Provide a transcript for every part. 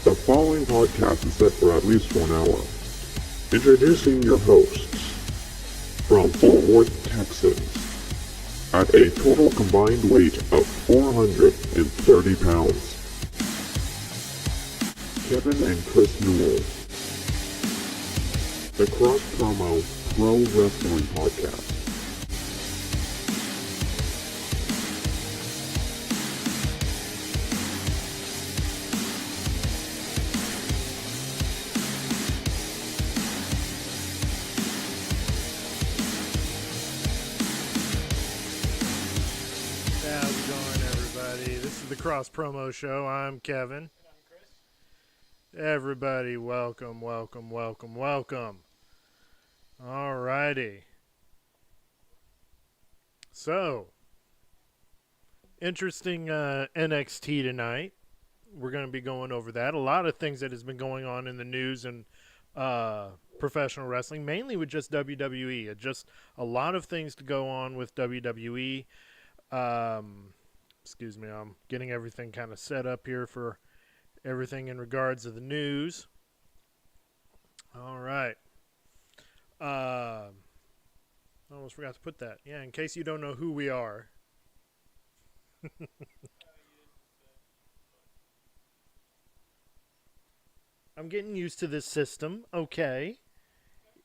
The following podcast is set for at least 1 hour. Introducing your hosts, from Fort Worth, Texas, at a total combined weight of 430 pounds, Kevin and Chris Newell. The Cross Promo Pro Wrestling Podcast. The Cross Promo Show. I'm Kevin. And I'm Chris. Everybody, welcome. Alrighty. So, interesting NXT tonight. We're going to be going over that. A lot of things that has been going on in the news and professional wrestling, mainly with just WWE. Just a lot of things to go on with WWE. Excuse me, I'm getting everything kind of set up here for everything in regards to the news. All right. I almost forgot to put that. Yeah, in case you don't know who we are. I'm getting used to this system. Okay.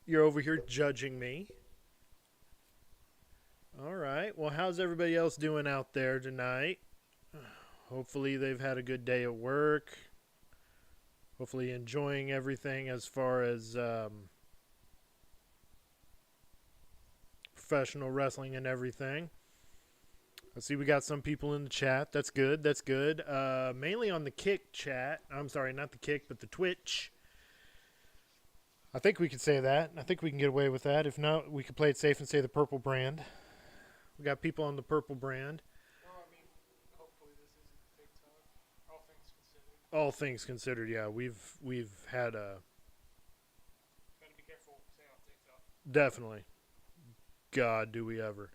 You're over here judging me. All right. Well, how's everybody else doing out there tonight? Hopefully they've had a good day at work. Hopefully enjoying everything as far as professional wrestling and everything. I see we got some people in the chat. That's good. Mainly on the Kick chat. I'm sorry, not the Kick, but the Twitch. I think we could say that. I think we can get away with that. If not, we could play it safe and say the Purple brand. We got people on the Purple brand. Well, I mean, hopefully this isn't TikTok. All things considered. All things considered, yeah. We've had a... Gotta be careful saying on TikTok. Definitely. God, do we ever.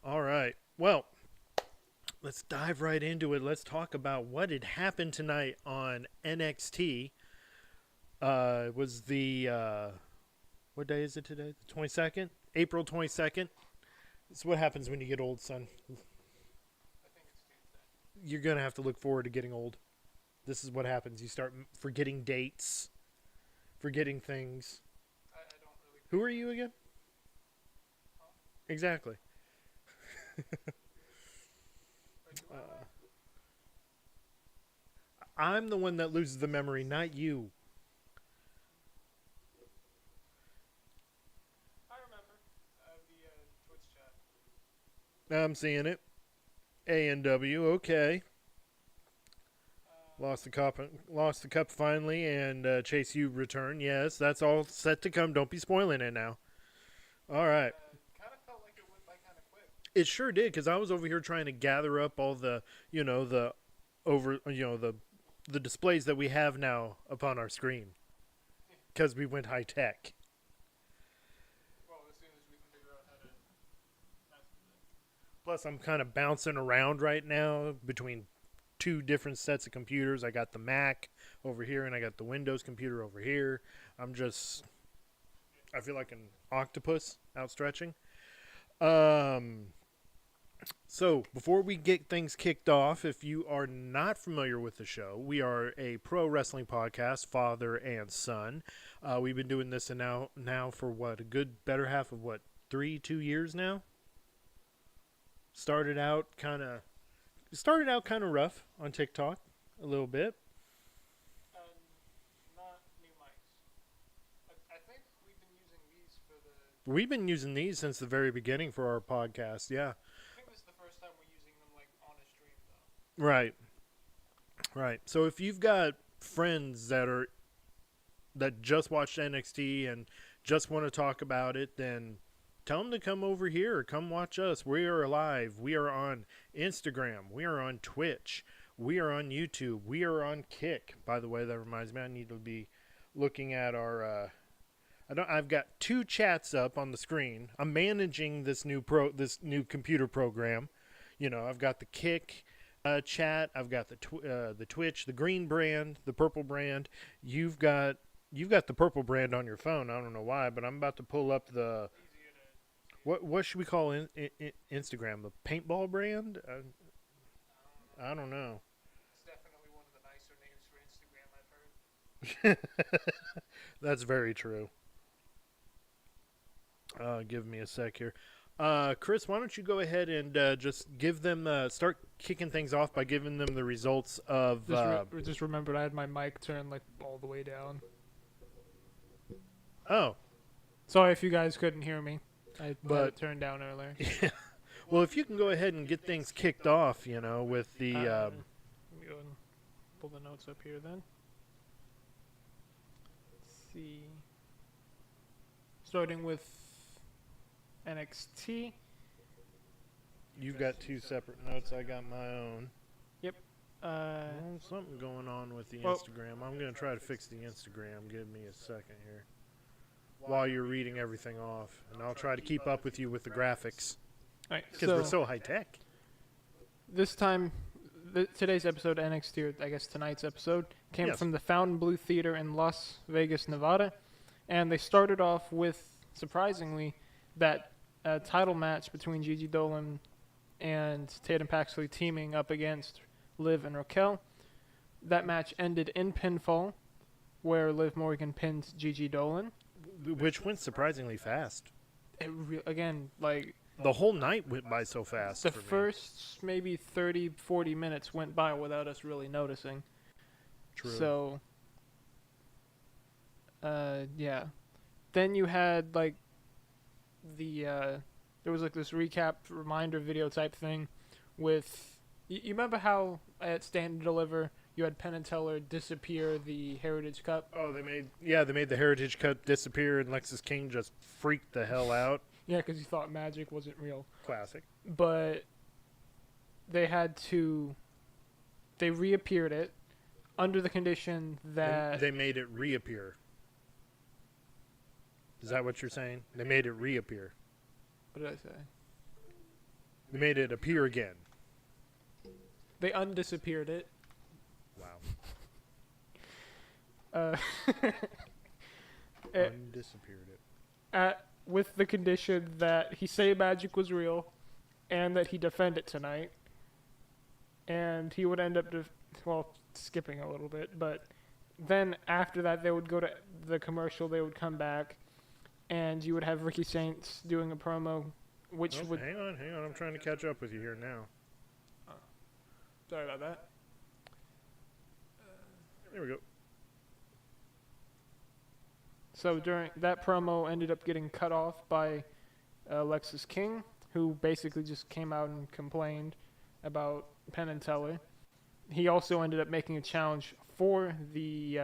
All right. Well, let's dive right into it. Let's talk about what had happened tonight on NXT. It was the... what day is it today? The 22nd? April 22nd. It's what happens when you get old, son. I think it's Tuesday. You're going to have to look forward to getting old. This is what happens. You start forgetting dates, forgetting things. I don't really... Who are you again? Huh? Exactly. I'm the one that loses the memory, not you. I remember. The Twitch chat. I'm seeing it. A&W, okay. Lost the cup finally, and Chase U return. Yes, that's all set to come. Don't be spoiling it now. All right. Kind of felt like it went by kind of quick. It sure did, because I was over here trying to gather up all the the displays that we have now upon our screen, because we went high tech. Well, as soon as we can figure out how to master it. Plus, I'm kind of bouncing around right now between two different sets of computers. I got the Mac over here, and I got the Windows computer over here. I feel like an octopus outstretching. So, before we get things kicked off, if you are not familiar with the show, we are a pro wrestling podcast, father and son. We've been doing this now for what, a good better half of 2 years now? Started out kind of rough on TikTok a little bit. Not new mics. I think we've been using these for the... We've been using these since the very beginning for our podcast, yeah. I think this is the first time we're using them, like, on a stream, though. Right. So if you've got friends that just watched NXT and just want to talk about it, then tell them to come over here or come watch us. We are live. We are on Instagram. We are on Twitch. We are on YouTube. We are on Kick. By the way, that reminds me, I need to be looking at our I've got 2 chats up on the screen. I'm managing this new computer program. You know, I've got the Kick chat. I've got the Twitch, the green brand, the purple brand. You've got the purple brand on your phone. I don't know why, but I'm about to pull up the what should we call Instagram? The paintball brand? I don't know. It's definitely one of the nicer names for Instagram I've heard. That's very true. Give me a sec here. Chris, why don't you go ahead and just give them start kicking things off by giving them the results of. Just remembered I had my mic turned like all the way down. Oh, Sorry if you guys couldn't hear me. I had But- it turned down earlier. well, if you can go ahead and get things kicked off, with the. Let me go and pull the notes up here then. Let's see. Starting with NXT. You've got two separate notes. I got my own. Uh, Well, something going on with the Well- Instagram. I'm going to try to fix the Instagram. Give me a second here. While you're reading everything off. And I'll try to keep up with you with the graphics. all right, Because we're so high tech. this time, today's episode, NXT, or I guess tonight's episode, came Yes. from the Fountain Blue Theater in Las Vegas, Nevada. And they started off with, surprisingly, that title match between Gigi Dolan and Tatum Paxley teaming up against Liv and Raquel. That match ended in pinfall, where Liv Morgan pinned Gigi Dolan. Which went surprisingly fast. Again, like, The whole night went by so fast. the for me. first maybe 30, 40 minutes went by without us really noticing. True. So, yeah. Then you had, like, there was, like, this recap reminder video type thing with, you remember how at Stand and Deliver you had Penn and Teller disappear the Heritage Cup? Oh, they made the Heritage Cup disappear, and Lexus King just freaked the hell out. Yeah, because you thought magic wasn't real. Classic. But they reappeared it under the condition that They made it reappear. Is that what you're saying? They made it reappear. what did I say? They made it appear again. They undisappeared it. Wow. Undisappeared it. With the condition that he say magic was real, and that he defend it tonight, and he would end up skipping a little bit, but then after that they would go to the commercial. They would come back, and you would have Ricky Saints doing a promo, which Oh, would. hang on. I'm trying to catch up with you here now. Sorry about that. There we go. So during that promo ended up getting cut off by Lexus King, who basically just came out and complained about Penn and Teller. He also ended up making a challenge for the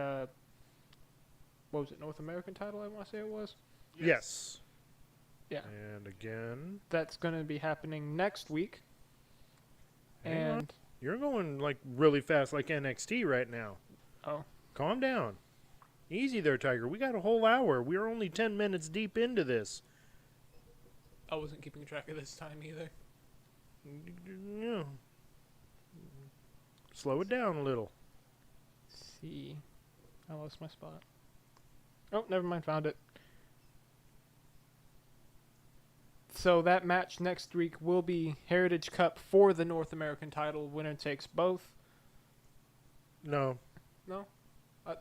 North American title, I want to say it was. Yes. Yeah. And again, That's going to be happening next week. Hang on. And you're going like really fast, like NXT right now. oh, Calm down. Easy there, Tiger. We got a whole hour. We're only 10 minutes deep into this. I wasn't keeping track of this time either. Yeah. Slow it down a little. Let's see, I lost my spot. Oh, never mind, found it. So that match next week will be Heritage Cup for the North American title. Winner takes both. No. No,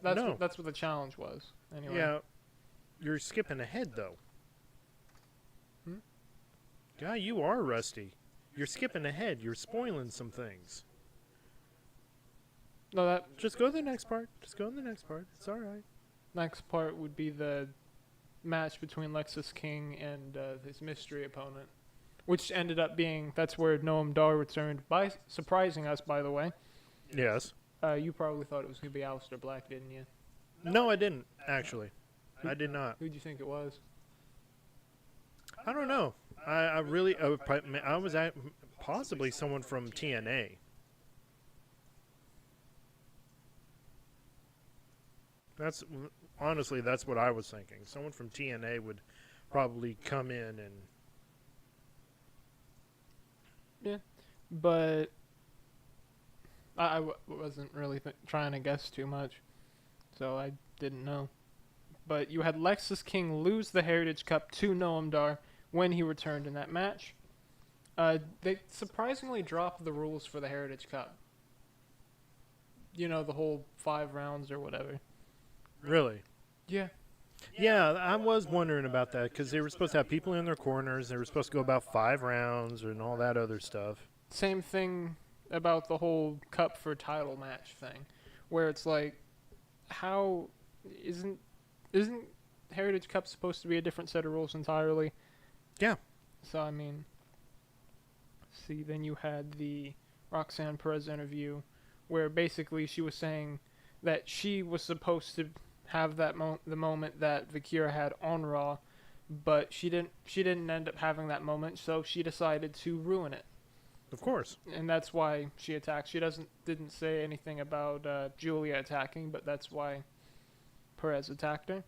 No. That's what the challenge was. Anyway. Yeah. You're skipping ahead, though. Hmm? Guy, you are rusty. You're skipping ahead. You're spoiling some things. No, that Just go to the next part. It's all right. next part would be the match between Lexus King and his mystery opponent, which ended up being that's where Noam Dar returned by surprising us. By the way, Yes. you probably thought it was gonna be Aleister Black, didn't you? No, I didn't, actually. I did not. Who'd you think it was? I don't know. I really, I was at possibly someone from TNA. Honestly, that's what I was thinking. Someone from TNA would probably come in and But wasn't really trying to guess too much, so I didn't know. But you had Lexus King lose the Heritage Cup to Noam Dar when he returned in that match. They surprisingly dropped the rules for the Heritage Cup. You know, the whole 5 rounds or whatever. Really? Yeah. Yeah, I was wondering about that because they were supposed to have people in their corners. They were supposed to go about 5 rounds and all that other stuff. Same thing about the whole cup for title match thing, where it's like, how isn't Heritage Cup supposed to be a different set of rules entirely? Yeah. So I mean, see, then you had the Roxanne Perez interview, where basically she was saying that she was supposed to have that the moment that Vikira had on Raw, but she didn't end up having that moment, so she decided to ruin it. Of course. And that's why she attacked. She didn't say anything about Julia attacking, but that's why Perez attacked her.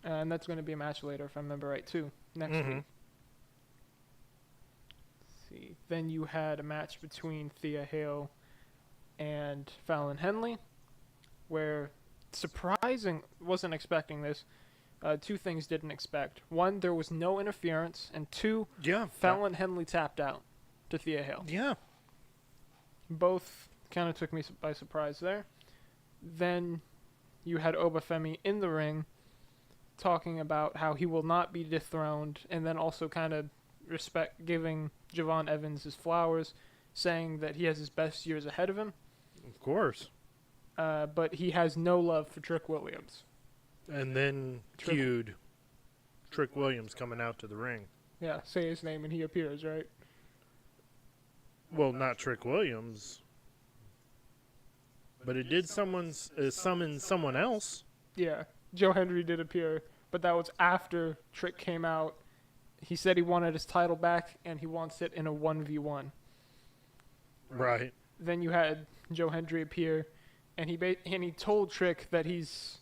And that's going to be a match later, if I remember right, too, next week. Let's see. Then you had a match between Thea Hale and Fallon Henley, where wasn't expecting this. 2 things didn't expect. 1, there was no interference, and 2, Fallon Henley tapped out to Thea Hale. Yeah. Both kind of took me by surprise there. Then you had Obafemi in the ring talking about how he will not be dethroned, and then also kind of giving Javon Evans his flowers, saying that he has his best years ahead of him. Of course. But he has no love for Trick Williams. And then cued Trick Williams coming out to the ring. Yeah, say his name and he appears, right? Well, not Trick Williams. But it did summon someone else. Yeah, Joe Hendry did appear, but that was after Trick came out. He said he wanted his title back, and he wants it in a 1v1. Right. Then you had Joe Hendry appear, and he told Trick that he's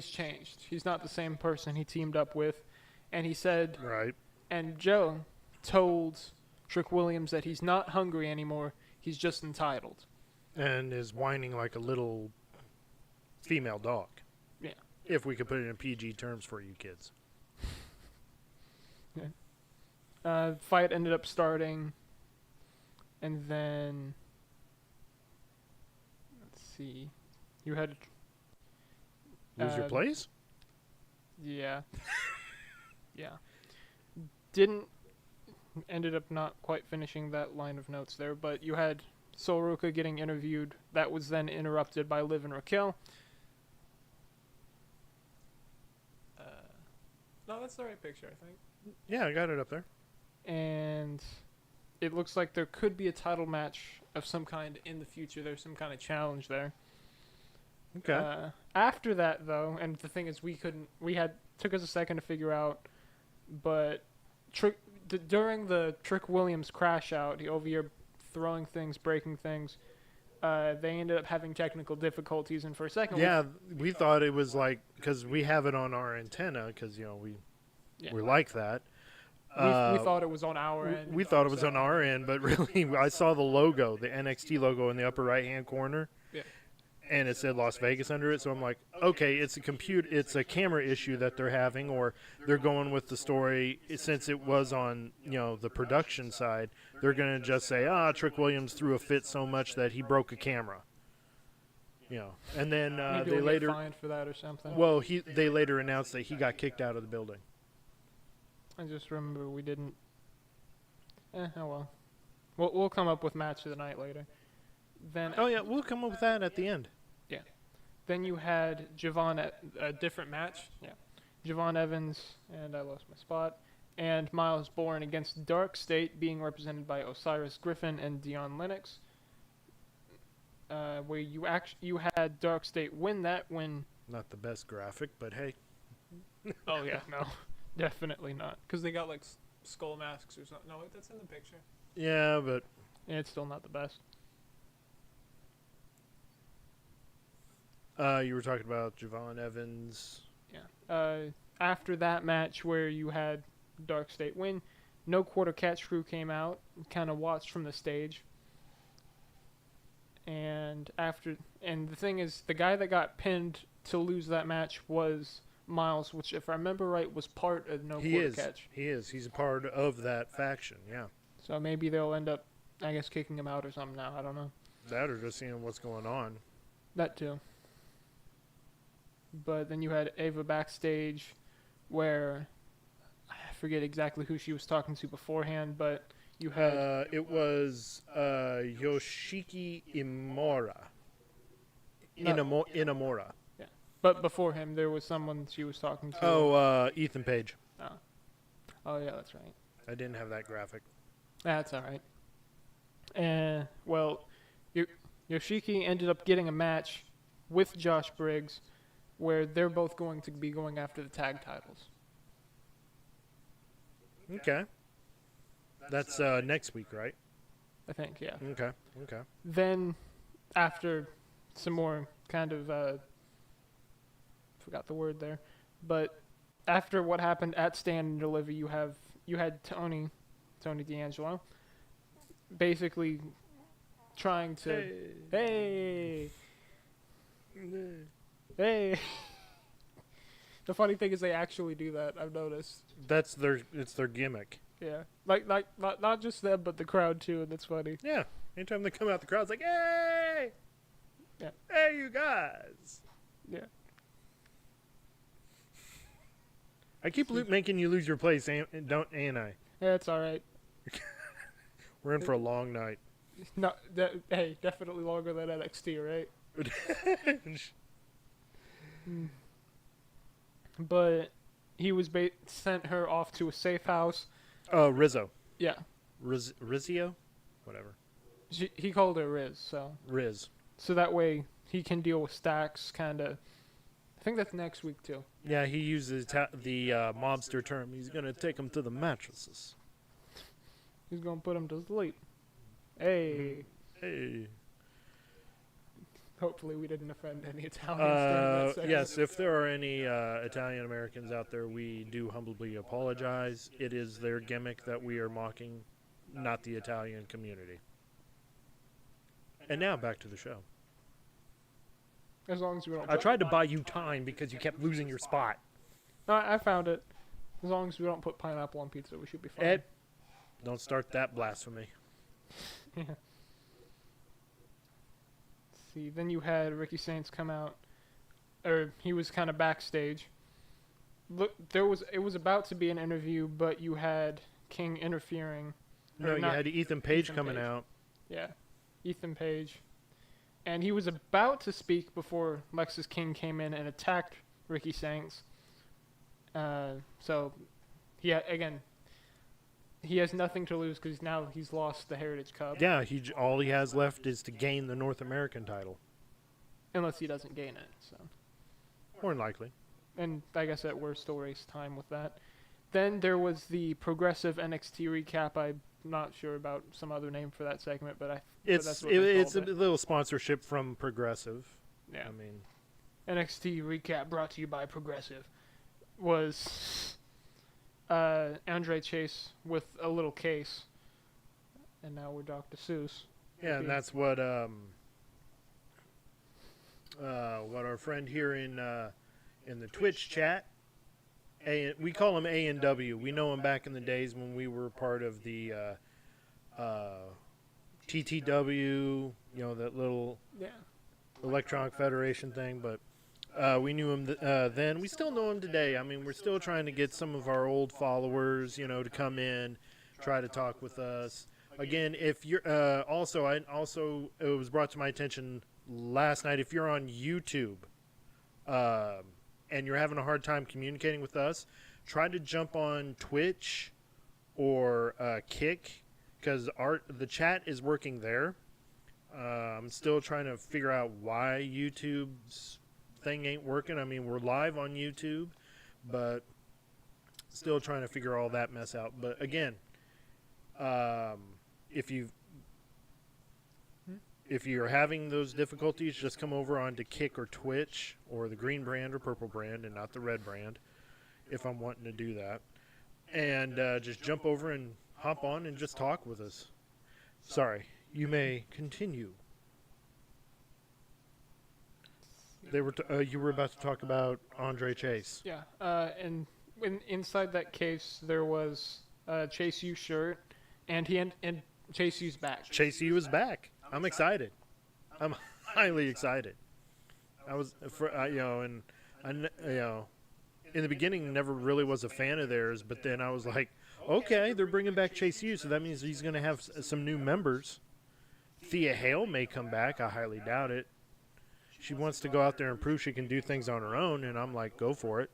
changed. He's not the same person he teamed up with, and he said, right. And Joe told Trick Williams that he's not hungry anymore. He's just entitled. And is whining like a little female dog. Yeah. If we could put it in PG terms for you kids. Fight ended up starting, and then let's see, you had Lose your place? Yeah. Yeah. Ended up not quite finishing that line of notes there, but you had Sol Ruka getting interviewed. That was then interrupted by Liv and Raquel. No, that's the right picture, I think. Yeah, I got it up there. And it looks like there could be a title match of some kind in the future. There's some kind of challenge there. Okay. After that, though, and the thing is, took us a second to figure out, but during the Trick Williams crash out, over here throwing things, breaking things, they ended up having technical difficulties, and for a second, yeah, we thought it was like, because we have it on our antenna, because we're like that. We thought it was on our end. We thought it was on our end, but really, I saw the logo, the NXT logo in the upper right-hand corner, and it said Las Vegas under it. So I'm like, okay, it's a camera issue that they're having, or they're going with the story since it was on the production side. They're gonna just say, Trick Williams threw a fit so much that he broke a camera. And then they later get fined for that or something. Well, they later announced that he got kicked out of the building. I just remember we didn't. Oh well. We'll come up with match of the night later. Then. Oh yeah, we'll come up with that at the end. Yeah. Then you had a different match. Yeah. Javon Evans and I lost my spot, and Miles Bourne against Dark State, being represented by Osiris Griffin and Dion Lennox. Where you had Dark State win that win. Not the best graphic, but hey. Oh yeah, no. Definitely not. Because they got like skull masks or something. No, that's in the picture. Yeah, but it's still not the best. You were talking about Javon Evans. Yeah. After that match where you had Dark State win, no Quarter Catch crew came out, kind of watched from the stage. and the thing is, the guy that got pinned to lose that match was Miles, which, if I remember right, was part of No Quarter Catch. He is. He's a part of that faction. Yeah. So maybe they'll end up, I guess, kicking him out or something now. I don't know. That or just seeing what's going on. That too. But then you had Ava backstage, where I forget exactly who she was talking to beforehand, but you had It was Yoshiki Imura. No. Inamura. Yeah. But before him, there was someone she was talking to. Oh, Ethan Page. Oh, yeah, that's right. I didn't have that graphic. That's all right. And, well, Yoshiki ended up getting a match with Josh Briggs where they're both going to be going after the tag titles. Okay. That's next week, right? I think, yeah. Okay. Then, after some more kind of, forgot the word there, but after what happened at Stand and Deliver, you had Tony D'Angelo, basically trying to, hey. The funny thing is they actually do that. I've noticed. It's their gimmick. Yeah, like not just them, but the crowd too, and that's funny. Yeah. Anytime they come out, the crowd's like, "Hey, Yeah. Hey, you guys!" Yeah. I keep making you lose your place, ain't I? Yeah, it's all right. We're in for a long night. No, hey, definitely longer than NXT, right? But he was sent her off to a safe house. Rizzo. Yeah. Rizio? Whatever. He called her Riz, so. Riz. So that way he can deal with Stacks, kind of. I think that's next week, too. Yeah, he uses the mobster term. He's going to take him to the mattresses. He's going to put him to sleep. Hey. Hey. Hopefully we didn't offend any Italians during that segment. Yes, if there are any Italian Americans out there, we do humbly apologize. It is their gimmick that we are mocking, not the Italian community. And now back to the show. As long as we don't. I tried to buy you time because you kept losing your spot. No, I found it. As long as we don't put pineapple on pizza, we should be fine. Ed, don't start that blasphemy. Yeah. See, then you had Ricky Saints come out, or he was kind of backstage. Look, it was about to be an interview, but you had King interfering. No, you had Ethan Page coming out. Yeah, Ethan Page. And he was about to speak before Lexus King came in and attacked Ricky Saints. So, he has nothing to lose because now he's lost the Heritage Cup. Yeah, all he has left is to gain the North American title. Unless he doesn't gain it. So. More than likely. And like I said, we're still race time with that. Then there was the Progressive NXT recap. I'm not sure about some other name for that segment, but it's a little sponsorship from Progressive. Yeah. I mean, NXT recap brought to you by Progressive was Andre Chase with a little case, and now we're Dr. Seuss. Yeah, and that's what our friend here in the Twitch chat, we call him A&W. We know him back in the days when we were part of the TTW, that little Electronic Federation thing, but we knew him then. We still know him today. I mean, we're still trying to get some of our old followers, to come in, try to talk with us. Again, if you're it was brought to my attention last night, if you're on YouTube and you're having a hard time communicating with us, try to jump on Twitch or Kick, because the chat is working there. I'm still trying to figure out why YouTube's thing ain't working. I mean, we're live on YouTube, but still trying to figure all that mess out. But again, if you're having those difficulties, just come over onto Kick or Twitch or the green brand or purple brand and not the red brand, if I'm wanting to do that. And just jump over and hop on and just talk with us. Sorry, you may continue. They were. You were about to talk about Andre Chase. Yeah. And inside that case there was Chase U shirt, and and Chase U's back. Chase U is back. I'm excited. I'm highly excited. I was and in the beginning never really was a fan of theirs, but then I was like, okay, they're bringing back Chase U, so that means he's going to have some new members. Thea Hale may come back. I highly doubt it. She wants to go out there and prove she can do things on her own, and I'm like, go for it.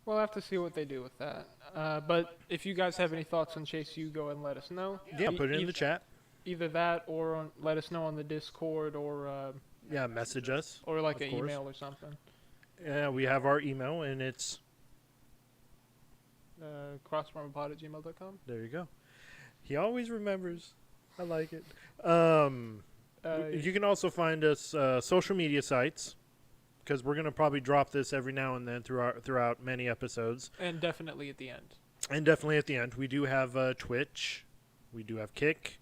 We'll have to see what they do with that. But if you guys have any thoughts on Chase U, go ahead and let us know. Yeah, put it in the chat. Either that, or let us know on the Discord, or Message us. or like of an course. email or something. Yeah, we have our email, and it's crossfarmapod@gmail.com. there. You go. He always remembers. I like it. You can also find us social media sites, because we're gonna probably drop this every now and then throughout many episodes. And definitely at the end. And definitely at the end, we do have Twitch, we do have Kick,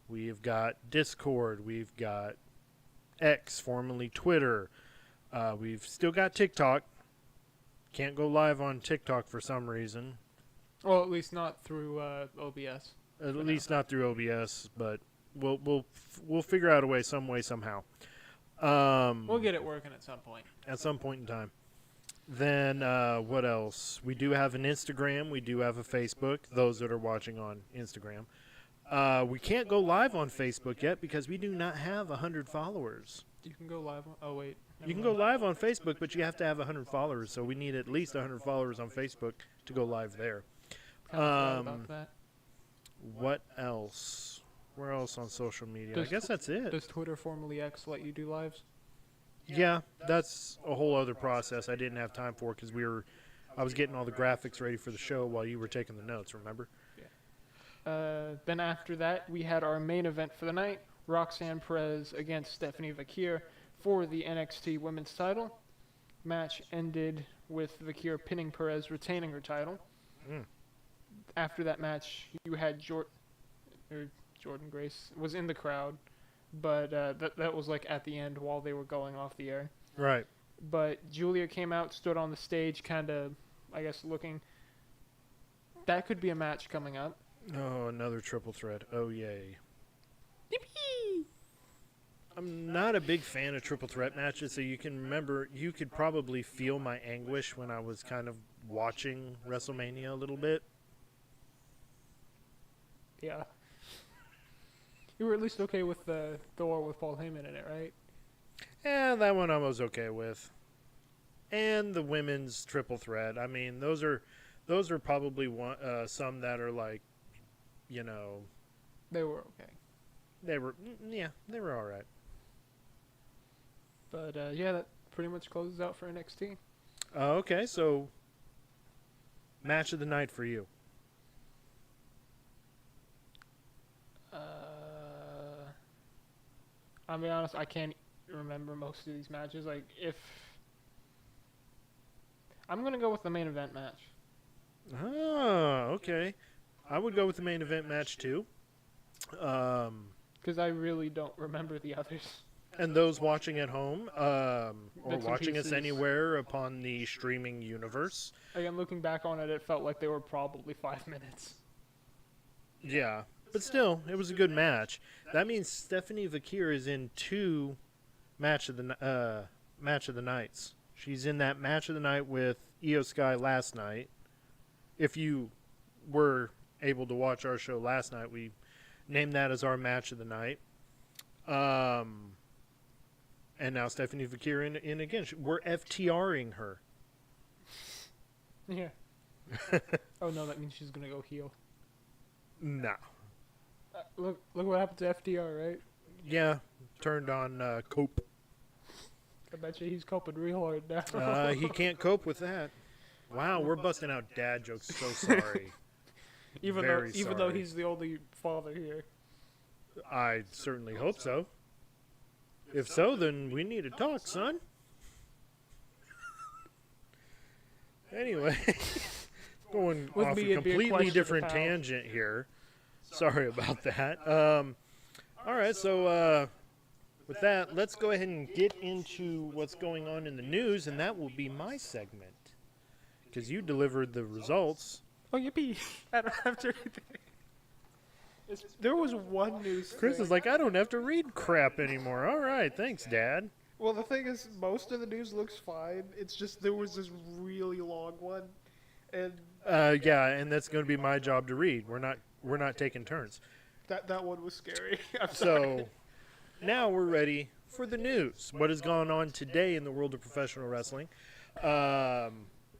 we've got Discord, we've got X, formerly Twitter. We've still got TikTok. Can't go live on TikTok for some reason. Well, at least not through OBS. At least not through OBS, but we'll figure out a way, somehow. We'll get it working at some point. At some point in time. Then what else? We do have an Instagram. We do have a Facebook. Those that are watching on Instagram. We can't go live on Facebook yet because we do not have 100 followers. You can go live. Oh wait. You can go live on Facebook, but you have to have 100 followers. So we need at least 100 followers on Facebook to go live there. About that. What else? Where else on social media? I guess that's it. Does Twitter, formerly X, let you do lives? Yeah, that's a whole other process I didn't have time for because I was getting all the graphics ready for the show while you were taking the notes, remember? Yeah. Then after that, we had our main event for the night, Roxanne Perez against Stephanie Vakir for the NXT Women's title. Match ended with Vakir pinning Perez, retaining her title. After that match, you had Jordan Grace was in the crowd, but that was like at the end while they were going off the air. Right. But Julia came out, stood on the stage, kind of, I guess, looking. That could be a match coming up. Oh, another triple threat. Oh, yay. Yippee! I'm not a big fan of triple threat matches, so you could probably feel my anguish when I was kind of watching WrestleMania a little bit. Yeah. You were at least okay with the Thor with Paul Heyman in it, right? Yeah, that one I was okay with. And the women's triple threat. I mean, those are probably some that are like, you know. They were okay. They were all right. But yeah, that pretty much closes out for NXT. Okay, so match of the night for you. I'll be honest, I can't remember most of these matches. Like, I'm gonna go with the main event match. Oh, okay. I would go with the main event match too. Because I really don't remember the others. And those watching at home, or Bits and watching us pieces. anywhere upon the streaming universe. Again, looking back on it, it felt like they were probably 5 minutes. Yeah, but still, it was a good match. That means Stephanie Vakir is in 2 match of the nights. She's in that match of the night with Io Sky last night. If you were able to watch our show last night, we named that as our match of the night. And now Stephanie Vakir in again. We're FTRing her. Yeah. Oh no, that means she's gonna go heel. No. Look what happened to FDR, right? Yeah, turned on Cope. I bet you he's coping real hard now. He can't cope with that. Wow, we're busting out dad jokes. So sorry. even Very though sorry. he's the only father here. I certainly hope so. If so, then we need to talk, son. Anyway, going With off me, a it'd be a completely question different of how. tangent here. Sorry about that. All right, so with that, let's go ahead and get into what's going on in the news, and that will be my segment. Because you delivered the results. Oh, yippee. I don't have to read that. There was one news Chris thing. is like, I don't have to read crap anymore. All right, thanks, Dad. Well, the thing is, most of the news looks fine. It's just there was this really long one. And Yeah, and that's going to be my job to read. We're not taking turns. that one was scary. I'm So sorry. now we're ready for the news. What has gone on today in the world of professional wrestling?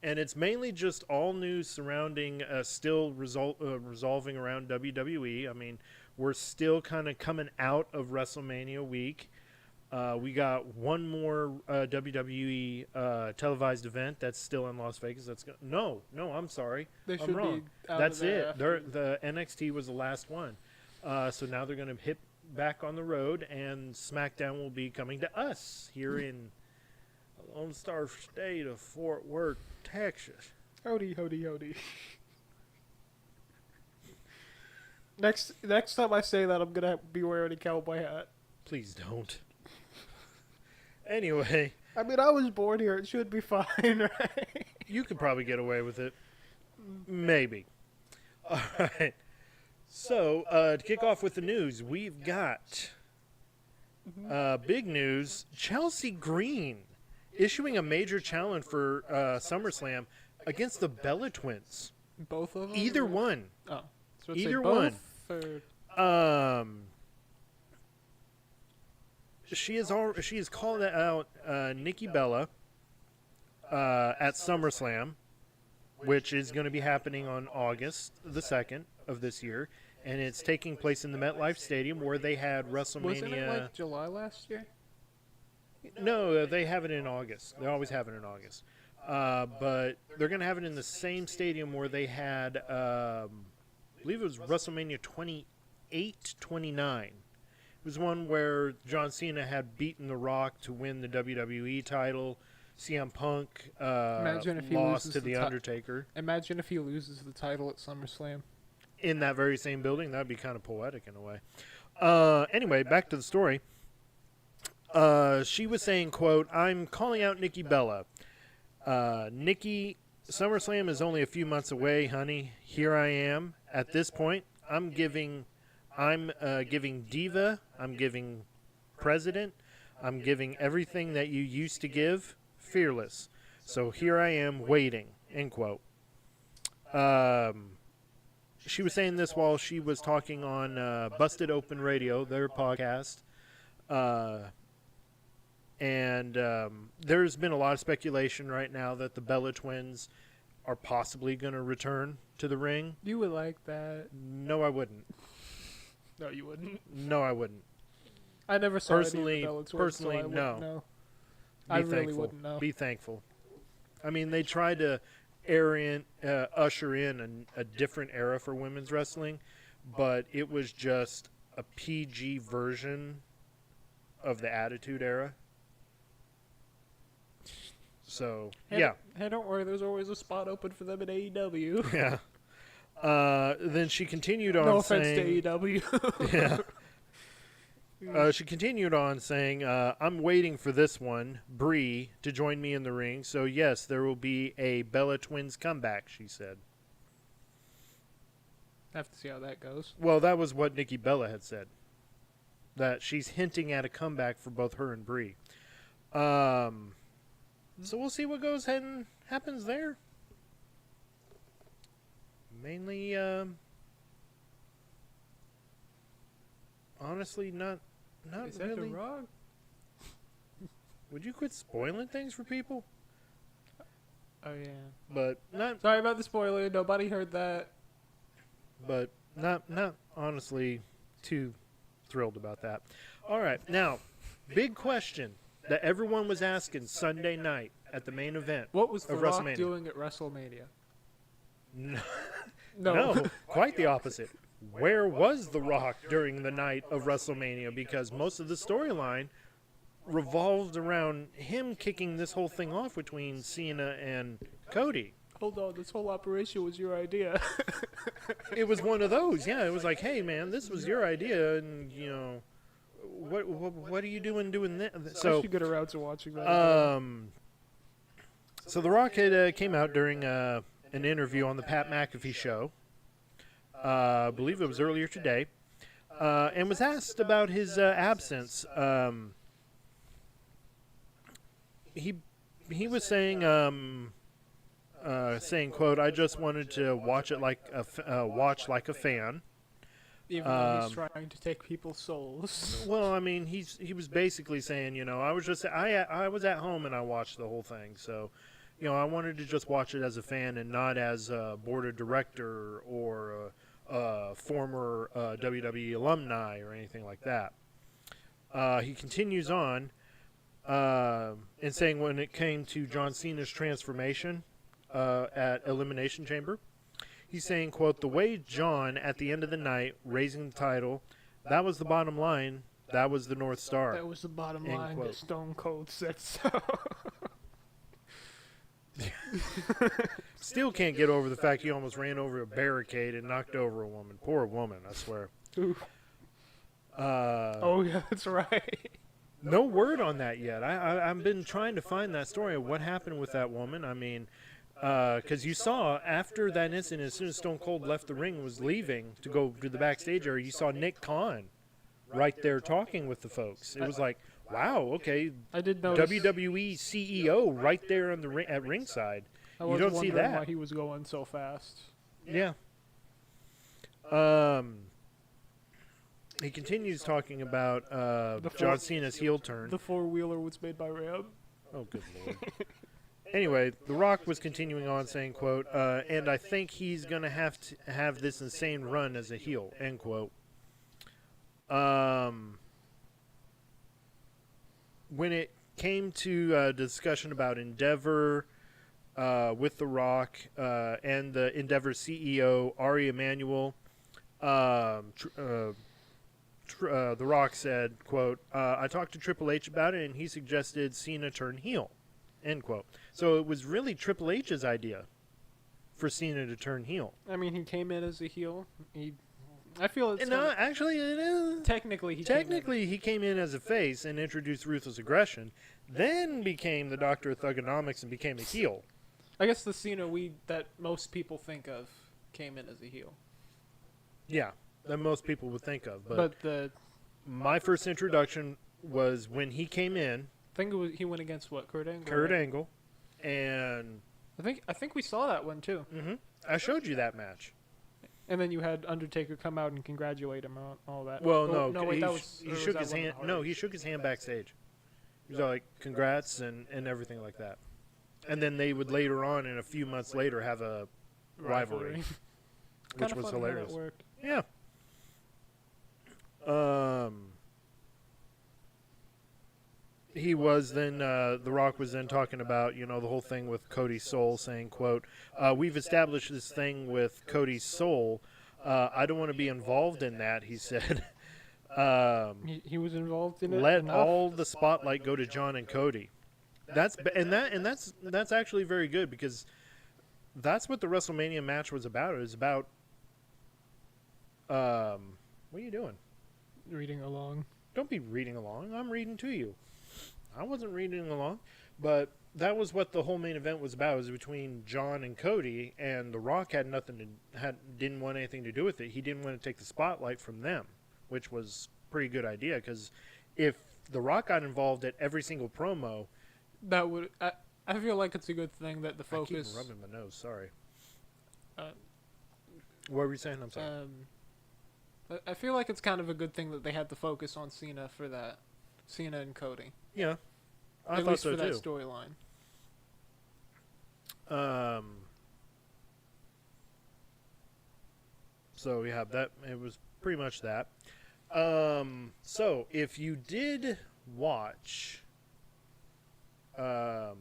And it's mainly just all news surrounding still resolving around WWE. I mean, we're still kind of coming out of WrestleMania week. We got one more WWE televised event that's still in Las Vegas. No, I'm sorry. They I'm should wrong. be out That's of there it. after. The NXT was the last one. So now they're going to hit back on the road, and SmackDown will be coming to us here in the Lone Star State of Fort Worth, Texas. Howdy, howdy, howdy. Next time I say that, I'm gonna be wearing a cowboy hat. Please don't. Anyway, I mean, I was born here. It should be fine, right? you could probably get away with it. Maybe. All right. So, to kick off with the news, we've got big news. Chelsea Green issuing a major challenge for SummerSlam against the Bella Twins. Both of them? Either one. Oh. So it's Either both, one. Or... She has called out Nikki Bella at SummerSlam, which is going to be happening on August the 2nd of this year, and it's taking place in the MetLife Stadium where they had WrestleMania. Wasn't it like July last year? No, they have it in August. They always have it in August. But they're going to have it in the same stadium where they had, I believe it was WrestleMania 28, 29. It was one where John Cena had beaten The Rock to win the WWE title. CM Punk Imagine if he lost loses to the The Undertaker. Imagine if he loses the title at SummerSlam. In that very same building. That would be kind of poetic in a way. Anyway, back to the story. She was saying, quote, "I'm calling out Nikki Bella. Nikki, SummerSlam is only a few months away, honey. Here I am. At this point, I'm giving diva, I'm giving president, I'm giving everything that you used to give, fearless. So here I am waiting," end quote. She was saying this while she was talking on Busted Open Radio, their podcast. And there's been a lot of speculation right now that the Bella Twins are possibly going to return to the ring. You would like that. No, I wouldn't. No, you wouldn't. No, I wouldn't. I never saw Personally- any of the Bella Twins, personally, so I no. wouldn't know. Be I really thankful. wouldn't know. Be thankful. I mean, they tried to usher in a different era for women's wrestling, but it was just a PG version of the Attitude Era. So, yeah. Hey, don't worry. There's always a spot open for them in AEW. Yeah. Then she continued on No saying... offense to AEW. Yeah. She continued on saying, "I'm waiting for this one, Bree, to join me in the ring. So, yes, there will be a Bella Twins comeback," she said. Have to see how that goes. Well, that was what Nikki Bella had said. That she's hinting at a comeback for both her and Bree. So we'll see what goes ahead and happens there. Mainly, honestly, not Is that really. The Rock? Would you quit spoiling things for people? Oh yeah. But not Sorry about the spoiler. Nobody heard that. but not honestly too thrilled about that. All right, now, big question that everyone was asking Sunday night at the main event. What was The Of Rock WrestleMania. doing at WrestleMania? No, No. quite the opposite. Where was The Rock during the night of WrestleMania? Because most of the storyline revolved around him kicking this whole thing off between Cena and Cody. Hold on. This whole operation was your idea. It was one of those, yeah. It was like, hey, man, this was your idea, and, what are you doing this? I So should get around to watching that. So The Rock had came out during an interview on the Pat McAfee show. I believe it was earlier today, and was asked about his absence. He was saying, quote, "I just wanted to watch it like watch like a fan." Even though he's trying to take people's souls. Well, I mean, he was basically saying, you know, I was at home and I watched the whole thing, so, you know, I wanted to just watch it as a fan and not as a board of director or a former WWE alumni or anything like that. He continues on in saying when it came to John Cena's transformation at Elimination Chamber, he's saying, quote, "The way John, at the end of the night, raising the title, that was the bottom line. That was the North Star." That was the bottom End line. quote. That Stone Cold said so. Still can't get over the fact he almost ran over a barricade and knocked over a woman. Poor woman, I swear. Oof. Oh, yeah, that's right. No word on that yet. I've been trying to find that story of what happened with that woman. I mean, because you saw after that incident, as soon as Stone Cold left the ring and was leaving to go to the backstage area, you saw Nick Khan right there talking with the folks. It was like, wow, okay, I did notice. WWE CEO right there on the at ringside. I You was don't see wondering that. why he was going so fast. Yeah. He continues talking about John Cena's heel turn. The four-wheeler was made by Ram. Oh, good lord. Anyway, The Rock was continuing on saying, quote, "And I think he's going to have this insane run as a heel," end quote. When it came to discussion about Endeavor with The Rock and the Endeavor CEO, Ari Emanuel, The Rock said, quote, "I talked to Triple H about it, and he suggested Cena turn heel," end quote. So it was really Triple H's idea for Cena to turn heel. I mean, he came in as a heel. I feel it's No, actually, it is. technically he He came in as a face and introduced ruthless aggression, then became the Doctor of Thugonomics and became a heel. I guess the Cena that most people think of came in as a heel. Yeah, that most people would think of. But But my first introduction was when he came in, I think he went against what, Kurt Angle. Kurt right? Angle, and I think we saw that one too. I showed you that match. And then you had Undertaker come out and congratulate him on all that. Well, Oh, no, wait, he, that was he or was shook that his one of hand. the No, Hardys? he shook his hand backstage. He was like, "Congrats" and everything like that. And then they would later on, and a few months later, have a rivalry, which Kinda was funny how that hilarious. worked. Yeah. He was then, The Rock was then talking about, you know, the whole thing with Cody's soul, saying, quote, "We've established this thing with Cody's soul. I don't want to be involved in that," he said. He was involved in it. Let enough. all the spotlight go to John and Cody. That's actually very good, because that's what the WrestleMania match was about. It was about what are you doing? reading along. Don't be reading along. I'm reading to you. I wasn't reading along, but that was what the whole main event was about. It was between John and Cody, and The Rock didn't want anything to do with it. He didn't want to take the spotlight from them, which was a pretty good idea, because if The Rock got involved at every single promo, That would. I feel like it's a good thing that the focus. I keep rubbing my nose. Sorry. Uh, What were you saying? I'm sorry. I feel like it's kind of a good thing that they had the focus on Cena for that. Cena and Cody. Yeah, I At thought least so for that too. storyline. So we have that. It was pretty much that. So if you did watch Raw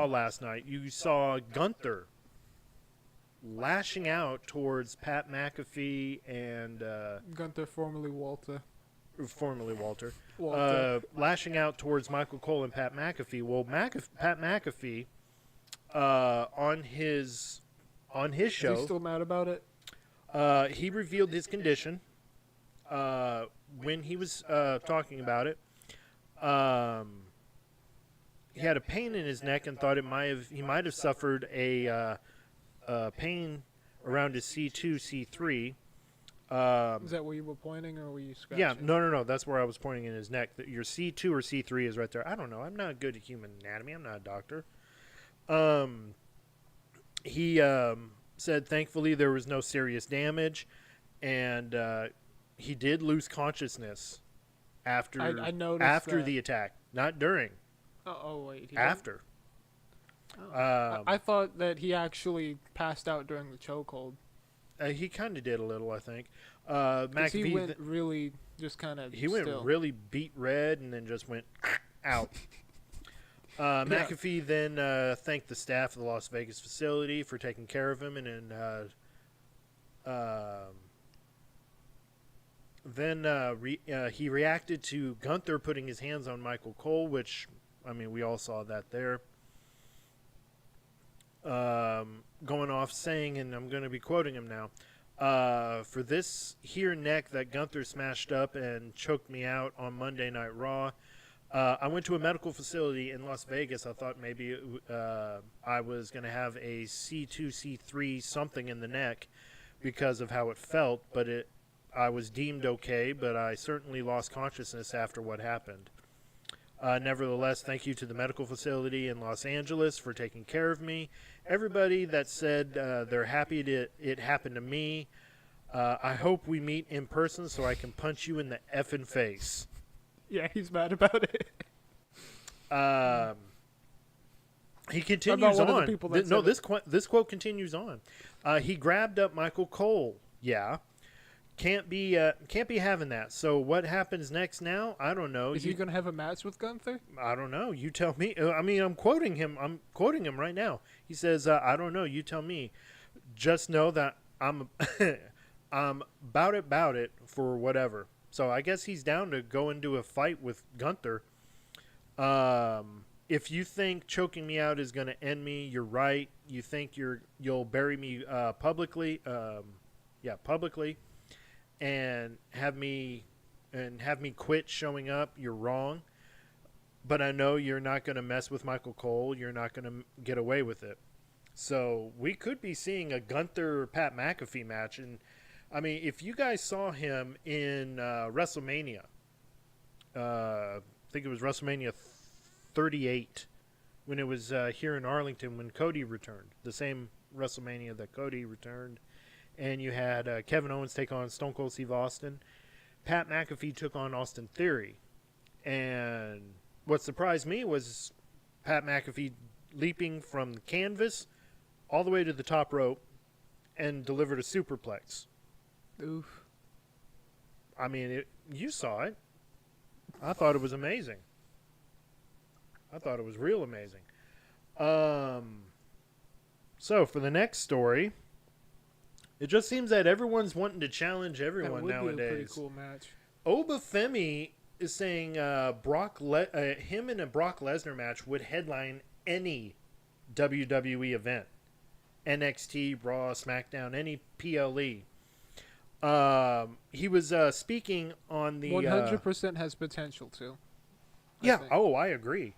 last night, you saw Gunther lashing out towards Pat McAfee and Gunther, formerly Walter. formerly Walter, Walter. lashing out towards Michael Cole and Pat McAfee. Well, Pat McAfee on his Is show, he still mad about it? he revealed his condition, when he was talking about it, he had a pain in his neck and thought he might have suffered a pain around his C2, C3. Is that where you were pointing, or were you scratching? Yeah, no. That's where I was pointing in his neck. That your C2 or C3 is right there. I don't know. I'm not good at human anatomy. I'm not a doctor. He said thankfully there was no serious damage, and he did lose consciousness after I noticed after that. the attack, not during. Oh wait. After. I thought that he actually passed out during the chokehold. He kind of did a little, I think. 'Cause McAfee he went really just kind of. he went really beat red and then just went out. McAfee then thanked the staff of the Las Vegas facility for taking care of him, and then he reacted to Gunther putting his hands on Michael Cole, which, I mean, we all saw that there. Going off saying, and I'm going to be quoting him now, for this here neck that Gunther smashed up and choked me out on Monday Night Raw, I went to a medical facility in Las Vegas. I thought maybe I was going to have a C2, C3 something in the neck because of how it felt, but I was deemed okay, but I certainly lost consciousness after what happened. Nevertheless, thank you to the medical facility in Los Angeles for taking care of me. Everybody that said they're happy it happened to me, I hope we meet in person so I can punch you in the effing face. Yeah, he's mad about it. He continues one of the on. people that said This quote continues on. He grabbed up Michael Cole. Yeah. Can't be having that. So what happens next now? I don't know. Is he going to have a match with Gunther? I don't know. You tell me. I mean, I'm quoting him right now. He says, "I don't know. You tell me. Just know that I'm I'm about it for whatever." So I guess he's down to go into a fight with Gunther. If you think choking me out is going to end me, you're right. You think you'll bury me publicly. Publicly. And have me quit showing up, you're wrong. But I know you're not going to mess with Michael Cole. You're not going to get away with it. So we could be seeing a Gunther Pat McAfee match. And I mean, if you guys saw him in WrestleMania, I think it was WrestleMania 38, when it was here in Arlington when Cody returned, the same WrestleMania that Cody returned. And you had Kevin Owens take on Stone Cold Steve Austin. Pat McAfee took on Austin Theory. And what surprised me was Pat McAfee leaping from the canvas all the way to the top rope and delivered a superplex. Oof. I mean, you saw it. I thought it was amazing. I thought it was real amazing. So for the next story, it just seems that everyone's wanting to challenge everyone That would nowadays. be a pretty cool match. Oba Femi is saying him in a Brock Lesnar match would headline any WWE event. NXT, Raw, SmackDown, any PLE. He was speaking on the... 100% has potential to. I think. I agree.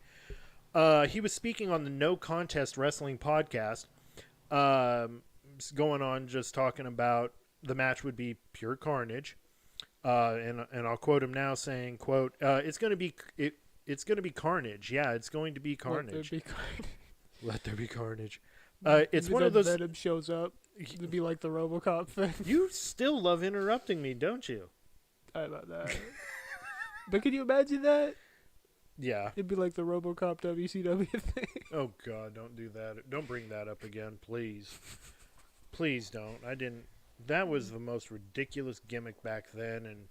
He was speaking on the No Contest Wrestling podcast, going on just talking about the match would be pure carnage. And I'll quote him now saying, quote, it's going to be carnage. Yeah, it's going to be carnage. Let there be carnage. It's one of those... Venom shows up. It'd be like the RoboCop thing. You still love interrupting me, don't you? Sorry about that. But can you imagine that? Yeah. It'd be like the RoboCop WCW thing. Oh, God, don't do that. Don't bring that up again, please. Please don't. That was the most ridiculous gimmick back then,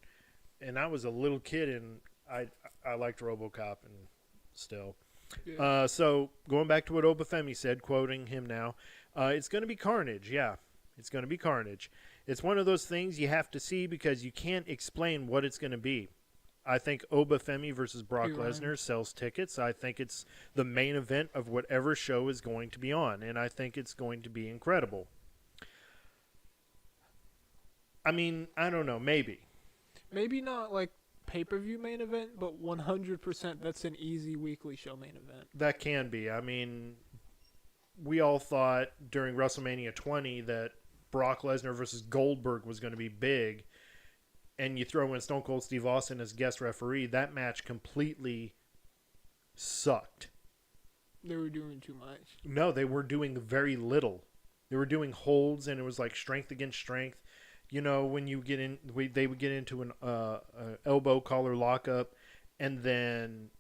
and I was a little kid, and I liked RoboCop, and still. Yeah. So, going back to what Oba Femi said, quoting him now, it's going to be carnage, yeah. It's going to be carnage. It's one of those things you have to see because you can't explain what it's going to be. I think Oba Femi versus Brock Lesnar sells tickets. I think it's the main event of whatever show is going to be on, and I think it's going to be incredible. I mean, I don't know, maybe. Maybe not like pay-per-view main event, but 100% that's an easy weekly show main event. That can be. I mean, we all thought during WrestleMania 20 that Brock Lesnar versus Goldberg was going to be big, and you throw in Stone Cold Steve Austin as guest referee, that match completely sucked. They were doing too much. No, they were doing very little. They were doing holds, and it was like strength against strength. You know, when you get in, they would get into an elbow collar lockup, and then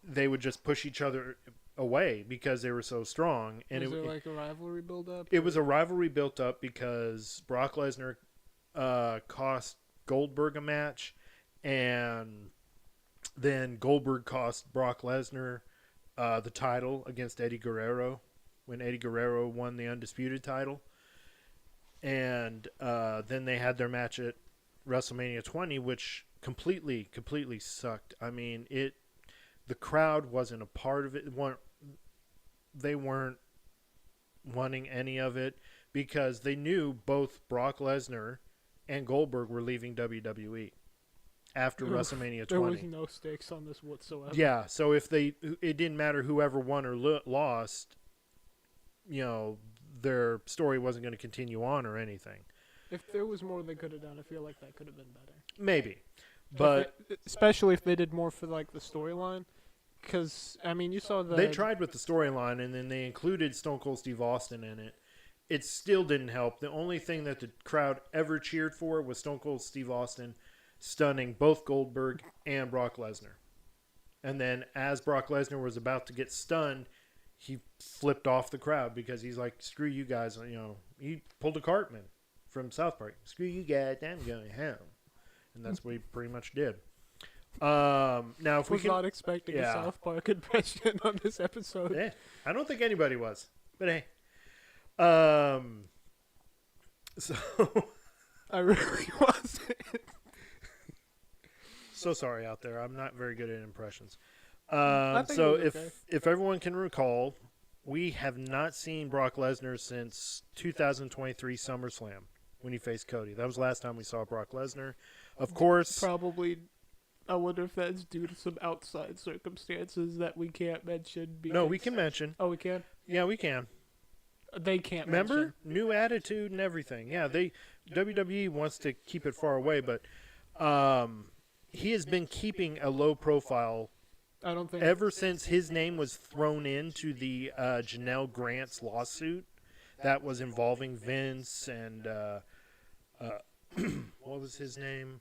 they would just push each other away because they were so strong. And Was there like a rivalry build up? It was a rivalry built up because Brock Lesnar cost Goldberg a match, and then Goldberg cost Brock Lesnar the title against Eddie Guerrero when Eddie Guerrero won the Undisputed title. And then they had their match at WrestleMania 20, which completely sucked. I mean, the crowd wasn't a part of it. They weren't wanting any of it because they knew both Brock Lesnar and Goldberg were leaving WWE after WrestleMania 20. There was no stakes on this whatsoever. Yeah, so it didn't matter whoever won or lost, you know, their story wasn't going to continue on or anything. If there was more they could have done, I feel like that could have been better. Maybe. But especially if they did more for like the storyline. Because, I mean, you saw the... They tried with the storyline, and then they included Stone Cold Steve Austin in it. It still didn't help. The only thing that the crowd ever cheered for was Stone Cold Steve Austin stunning both Goldberg and Brock Lesnar. And then as Brock Lesnar was about to get stunned, he flipped off the crowd because he's like, screw you guys. You know, he pulled a Cartman from South Park. Screw you guys, I'm going home. And that's what he pretty much did. Now, if we was can, not expecting a South Park impression on this episode. Yeah, I don't think anybody was. But hey. So I really wasn't. So sorry out there. I'm not very good at impressions. I think So it was okay. if everyone can recall, we have not seen Brock Lesnar since 2023 SummerSlam when he faced Cody. That was the last time we saw Brock Lesnar. Of course. Probably, I wonder if that's due to some outside circumstances that we can't mention. No, we can mention. Oh, we can? Yeah, we can. They can't Remember? mention. New attitude and everything. Yeah, WWE wants to keep it far away, but he has been keeping a low profile I don't think ever since his name was thrown into the Janelle Grant's lawsuit that was involving Vince and what was his name?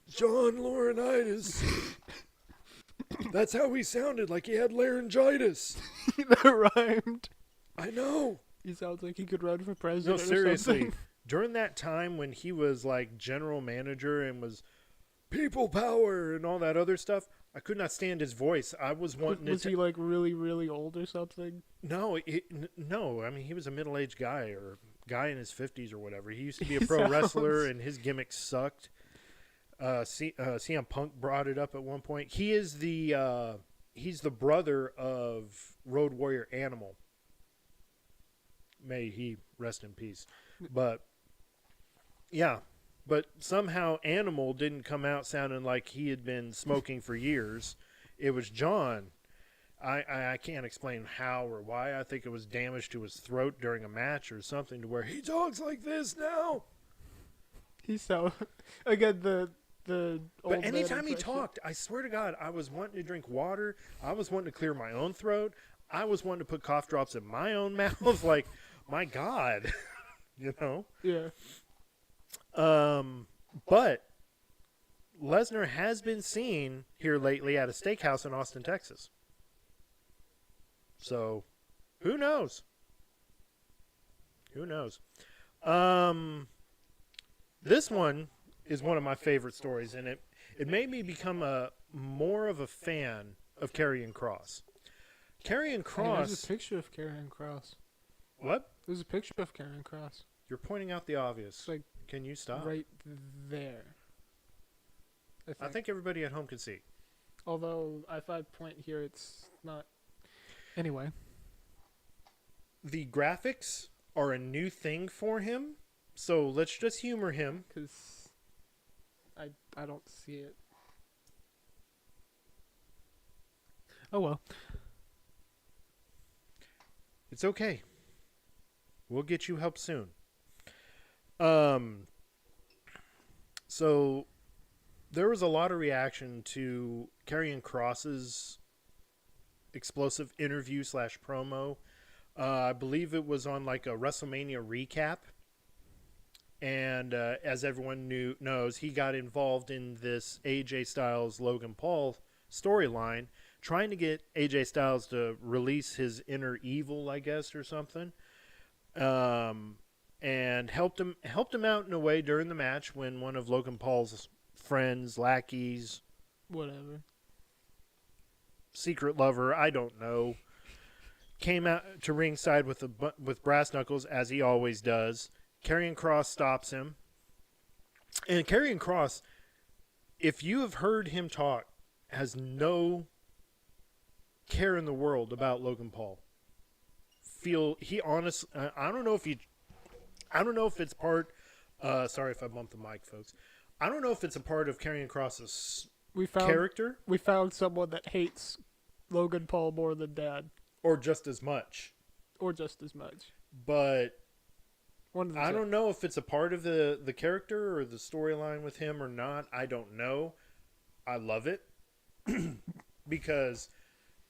John Laurinaitis. That's how he sounded, like he had laryngitis. that rhymed. I know. He sounds like he could run for No, president. seriously. Or something. During that time when he was like general manager and was people power and all that other stuff, I could not stand his voice. I was wanting Was he like really, really old or something? No, no. I mean, he was a middle-aged guy or guy in his 50s or whatever. He used to be a pro wrestler, and his gimmick sucked. CM Punk brought it up at one point. He is he's the brother of Road Warrior Animal. May he rest in peace. But yeah, but somehow Animal didn't come out sounding like he had been smoking for years. It was John. I can't explain how or why. I think it was damage to his throat during a match or something to where he talks like this now. He's so again the old But anytime man he impression. talked, I swear to God, I was wanting to drink water. I was wanting to clear my own throat. I was wanting to put cough drops in my own mouth. Like, my God, you know? Yeah. But Lesnar has been seen here lately at a steakhouse in Austin, Texas. So, who knows? Who knows? This one is one of my favorite stories, and it made me become more of a fan of Karrion Kross. Karrion Hey, Kross. there's a picture of Karrion Kross. What? There's a picture of Karrion Kross. You're pointing out the obvious. It's like Can you stop? right there. I think everybody at home can see. Although if I point here, it's not. Anyway. The graphics are a new thing for him, so let's just humor him. Because I don't see it. Oh well. It's okay. We'll get you help soon. So there was a lot of reaction to Karrion Kross's explosive interview / promo. I believe it was on like a WrestleMania recap. And as everyone knows, he got involved in this AJ Styles Logan Paul storyline, trying to get AJ Styles to release his inner evil, I guess, or something. And helped him out in a way during the match when one of Logan Paul's friends, lackeys, Whatever. secret lover, I don't know, came out to ringside with brass knuckles, as he always does. Karrion Kross stops him. And Karrion Kross, if you have heard him talk, has no care in the world about Logan Paul. I don't know if it's part. Sorry if I bumped the mic, folks. I don't know if it's a part of Karrion Kross's character We found someone that hates Logan Paul more than Dad, or just as much. or just as much. But One of the I two. don't know if it's a part of the character or the storyline with him or not. I don't know. I love it because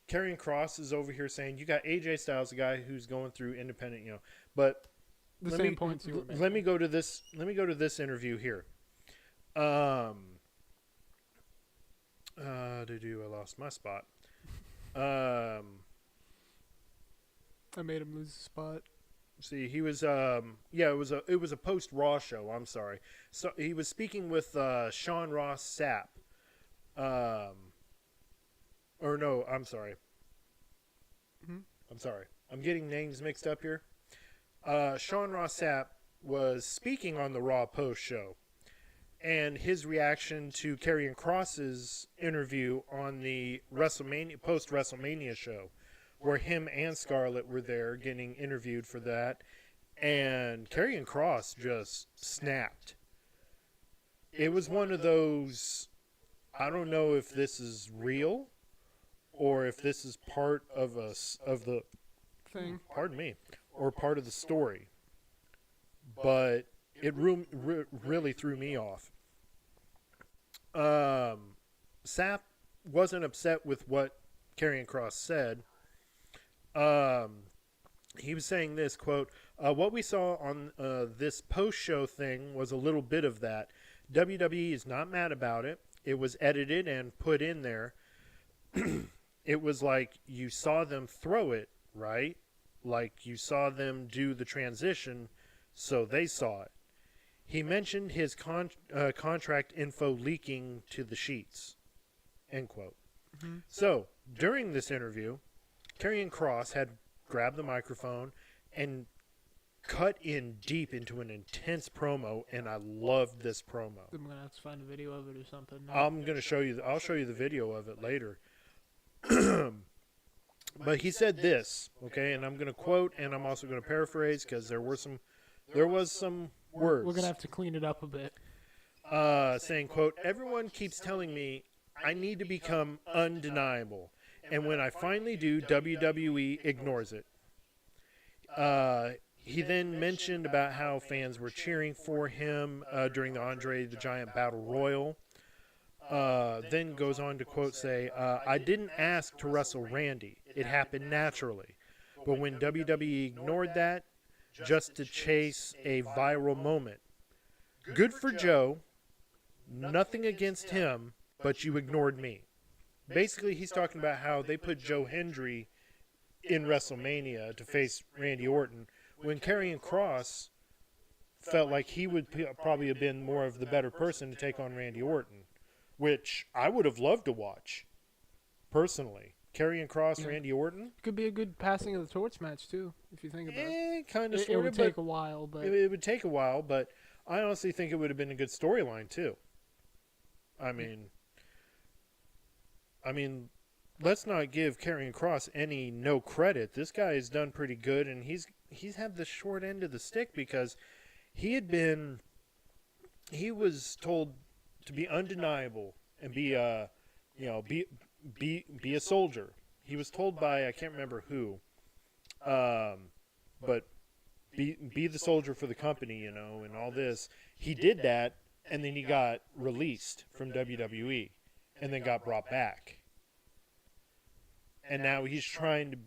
Karrion Kross is over here saying you got AJ Styles, the guy who's going through independent, But The same points you were making. let me go to this interview here. I lost my spot. I made him lose the spot. See, he was it was a post Raw show. I'm sorry. So he was speaking with Sean Ross Sapp. Or no, I'm sorry. Mhm. I'm sorry. I'm getting names mixed up here. Sean Ross Sapp was speaking on the Raw post show, and his reaction to Karrion Kross's interview on the post WrestleMania show, where him and Scarlett were there getting interviewed for that, and Karrion Kross just snapped. It was one of those, I don't know if this is real or if this is part of the Thing. pardon me, or part of the story, but it really threw me off. Sapp wasn't upset with what Karrion Kross said. He was saying this, quote, what we saw on this post-show thing was a little bit of that. WWE is not mad about it. It was edited and put in there. It was like you saw them throw it, right? Like you saw them do the transition, so they saw it. He mentioned his contract info leaking to the sheets, end quote. Mm-hmm. So, during this interview, Karrion Kross had grabbed the microphone and cut in deep into an intense promo, and I loved this promo. I'm gonna have to find a video of it or something. I'll show you the video of it later. But he said this, okay, and I'm going to quote, and I'm also going to paraphrase because there was some words. We're gonna have to clean it up a bit. Saying, quote, everyone keeps telling me I need to become undeniable, and when I finally do, WWE ignores it. He then mentioned about how fans were cheering for him during the Andre the Giant Battle Royal. Then goes on to quote say, I didn't ask to wrestle Randy. It happened naturally. But when WWE ignored that just to chase a viral moment. Good for Joe. Nothing against him, but you ignored me. Basically, he's talking about how they put Joe Hendry in WrestleMania to face Randy Orton when Karrion Kross felt like he would probably have been more of the better person to take on Randy Orton, which I would have loved to watch, personally. Karrion Kross, Randy Orton. Could be a good passing of the torch match too, if you think about it. Kind of, It sort would of. take a while, but It would take a while, but I honestly think it would have been a good storyline too. I mean, let's not give Karrion Kross any no credit. This guy has done pretty good, and he's had the short end of the stick because he was told to be undeniable and be be a soldier. He was told by, I can't remember who, but be the soldier for the company, and all this. He did that, and then he got released from WWE, and then got brought back. And now he's trying to,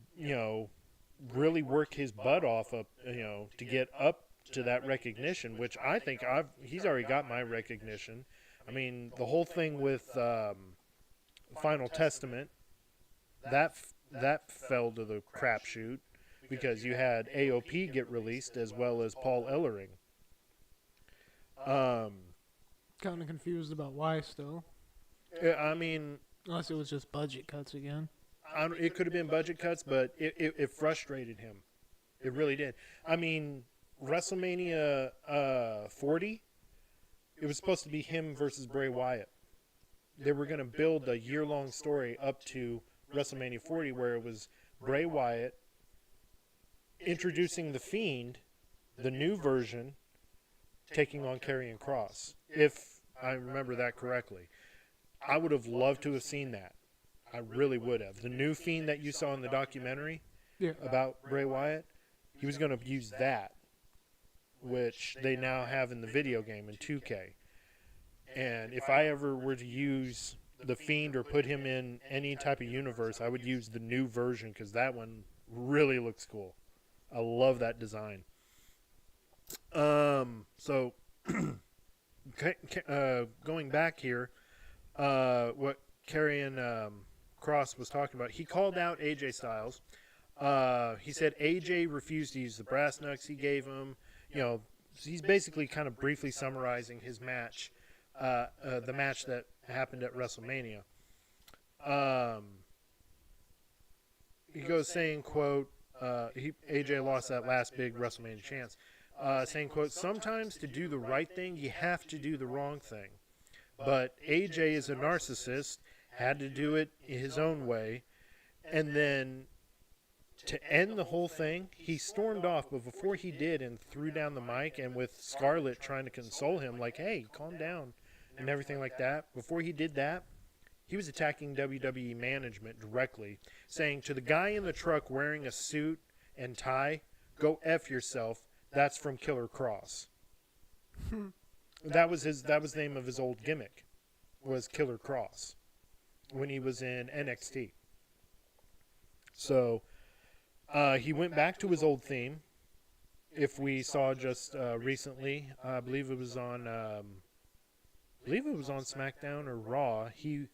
really work his butt off up, to get up to that recognition, which I think he's already got my recognition. I mean, the whole thing with Final Testament, that fell to the crapshoot because you had AOP get released as well as Paul Ellering. Kind of confused about why still. I mean, Unless it was just budget cuts again. it could have been budget cuts, but it frustrated him. It really did. I mean, WrestleMania 40, it was supposed to be him versus Bray Wyatt. They were going to build a year-long story up to WrestleMania 40 where it was Bray Wyatt introducing The Fiend, the new version, taking on Karrion Kross, if I remember that correctly. I would have loved to have seen that. I really would have. The new Fiend that you saw in the documentary about Bray Wyatt, he was going to use that, which they now have in the video game in 2K. And if I ever were to use The Fiend or put him in any type of universe, I would use the new version because that one really looks cool. I love that design. So, going back here, what Karrion Kross was talking about, he called out AJ Styles. He said AJ refused to use the brass knucks he gave him. He's basically kind of briefly summarizing his match, the match that happened at WrestleMania. He goes saying, quote, AJ lost that last big WrestleMania chance, saying, quote, sometimes to do the right thing, you have to do the wrong thing. But AJ is a narcissist, had to do it his own way, and then to end the whole thing, he stormed off, but before he did and threw down the mic, and with Scarlett trying to console him, like, hey, calm down, and everything like that, before he did that, he was attacking WWE management directly, saying to the guy in the truck wearing a suit and tie, go F yourself, that's from Killer Kross. That was the name of his old gimmick, was Killer Kross, when he was in NXT. So, he went back to his old theme. If we saw just recently, I believe it was on SmackDown or Raw. He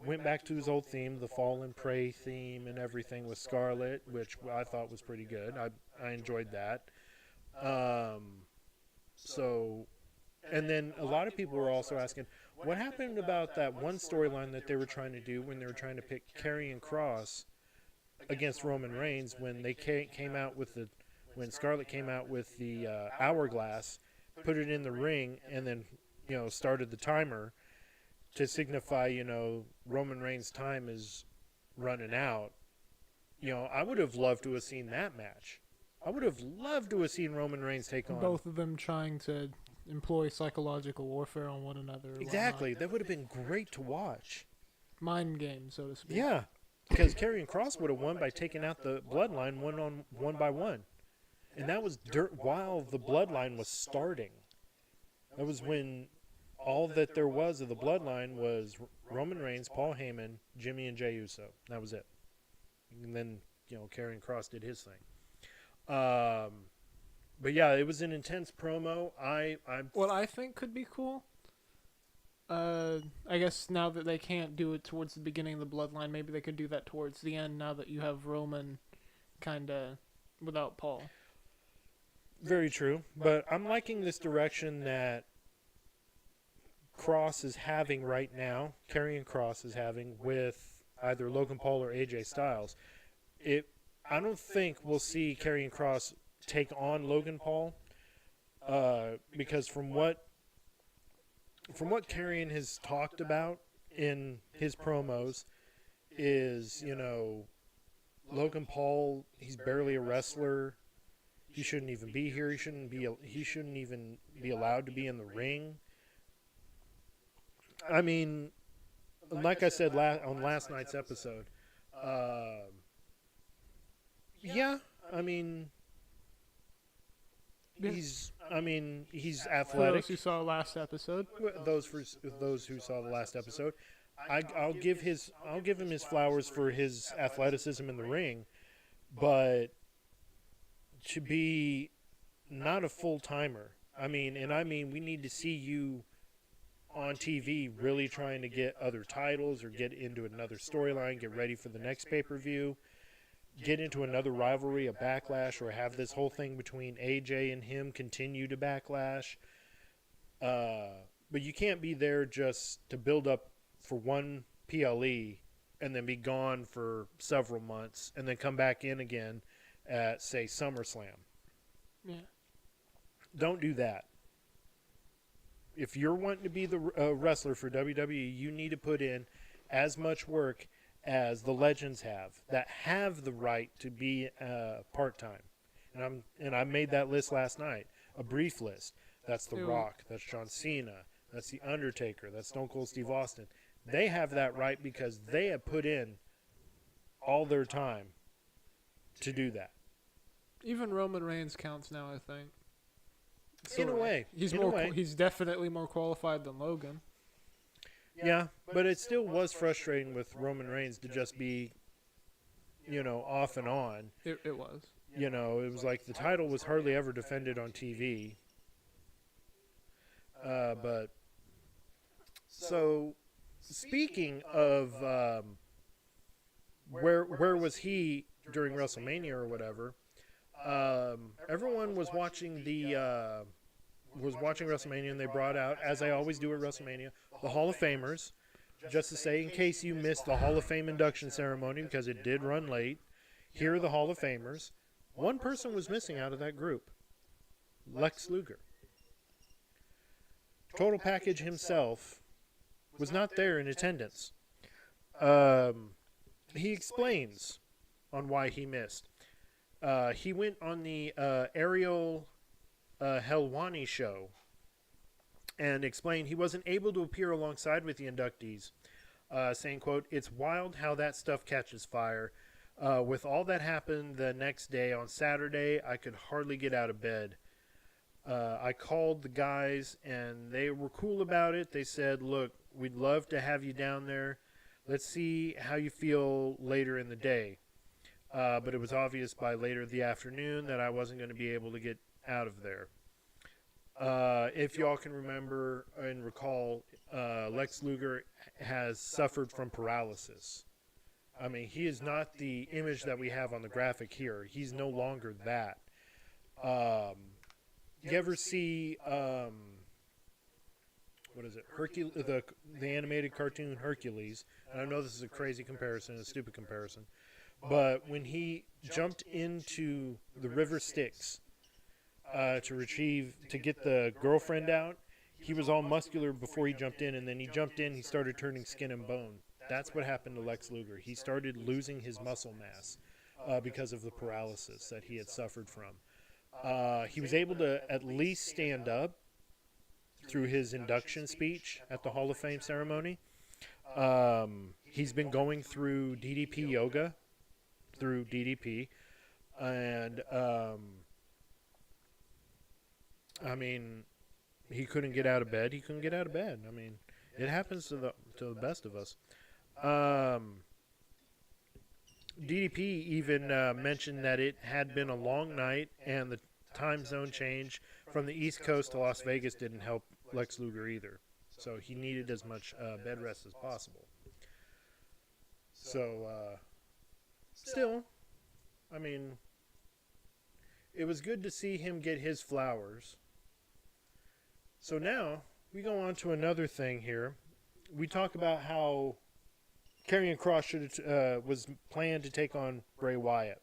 went back to his old theme, the Fall and Pray theme and everything with Scarlett, which I thought was pretty good. I enjoyed that. And then a lot of people were also asking, what happened about that one storyline that they were trying to do when they were trying to pick Karrion Kross against Roman Reigns when they came out with when Scarlett came out with the hourglass, put it in the ring, and then started the timer to signify Roman Reigns' time is running out. I would have loved to have seen that match. I would have loved to have seen Roman Reigns take on both of them trying to employ psychological warfare on one another. Exactly, that would have been great to watch. Mind game, so to speak. Yeah. Because Karrion Kross would have won by taking out the bloodline one by one. And that was while the bloodline was starting. That was when all that there was of the bloodline was Roman Reigns, Paul Heyman, Jimmy, and Jey Uso. That was it. And then, Karrion Kross did his thing. But yeah, it was an intense promo. What I think could be cool, I guess now that they can't do it towards the beginning of the bloodline, maybe they could do that towards the end now that you have Roman kind of without Paul. Very true. But I'm liking this direction that Kross is having right now, Karrion Kross is having with either Logan Paul or AJ Styles. I don't think we'll see Karrion Kross take on Logan Paul because from what Karrion has talked about in his promos is, Logan Paul, he's barely a wrestler. He shouldn't even be here. He shouldn't even be allowed to be in the ring. I mean, like I said on last night's episode, yeah, I mean, Yeah. he's For athletic. those who saw last episode, Those who saw the last episode, I'll give him his flowers for his athleticism in the ring, but to be not a full timer. I mean, we need to see you on TV really trying to get other titles or get into another storyline, get ready for the next pay-per-view, get into another rivalry, a backlash, or have this whole thing between AJ and him continue to backlash. But you can't be there just to build up for one PLE and then be gone for several months and then come back in again at, say, SummerSlam. yeah. Don't do that. If you're wanting to be the wrestler for WWE, you need to put in as much work as the legends that have the right to be part-time. And I made that list last night, a brief list. That's The Rock, that's John Cena, that's The Undertaker, that's Stone Cold Steve Austin. They have that right because they have put in all their time to do that. Even Roman Reigns counts now, I think. In a way. He's definitely more qualified than Logan. Yeah, but it still was frustrating with Roman Reigns to just be, off and on. It was. It was like the title was hardly ever defended on TV. But so speaking of where was he during WrestleMania or whatever? Everyone was watching WrestleMania, and they brought out, as I always do at WrestleMania, the Hall of Famers, just to say, in case you missed the Hall of Fame induction ceremony, because it did run late, here are the Hall of Famers. One person was missing out of that group, Lex Luger. Total Package himself was not there in attendance. He explains on why he missed. He went on the Ariel Helwani show and explained he wasn't able to appear alongside with the inductees, saying, quote, "It's wild how that stuff catches fire. With all that happened the next day on Saturday, I could hardly get out of bed. I called the guys, and they were cool about it. They said, look, we'd love to have you down there. Let's see how you feel later in the day. But it was obvious by later the afternoon that I wasn't going to be able to get out of there." If y'all can remember and recall, Lex Luger has suffered from paralysis. I mean, he is not the image that we have on the graphic here. He's no longer that. You ever see what is it? The animated cartoon Hercules? And I know this is a crazy comparison, a stupid comparison, but when he jumped into the river Styx to get the girlfriend out, he was all muscular before he jumped in, and then he jumped in, he started turning skin and bone. That's what happened to Lex Luger. He started losing his muscle mass because of the paralysis that he had suffered from. He was able to at least stand up through his induction speech at the Hall of Fame ceremony. He's been going through DDP yoga through DDP, and I mean, he couldn't get out of bed. I mean, it happens to the best of us. DDP even mentioned that it had been a long night, and the time zone change from the East Coast to Las Vegas didn't help Lex Luger either. So he needed as much bed rest as possible. So, still, I mean, it was good to see him get his flowers. So now, we go on to another thing here. We talk about how Karrion Kross was planned to take on Bray Wyatt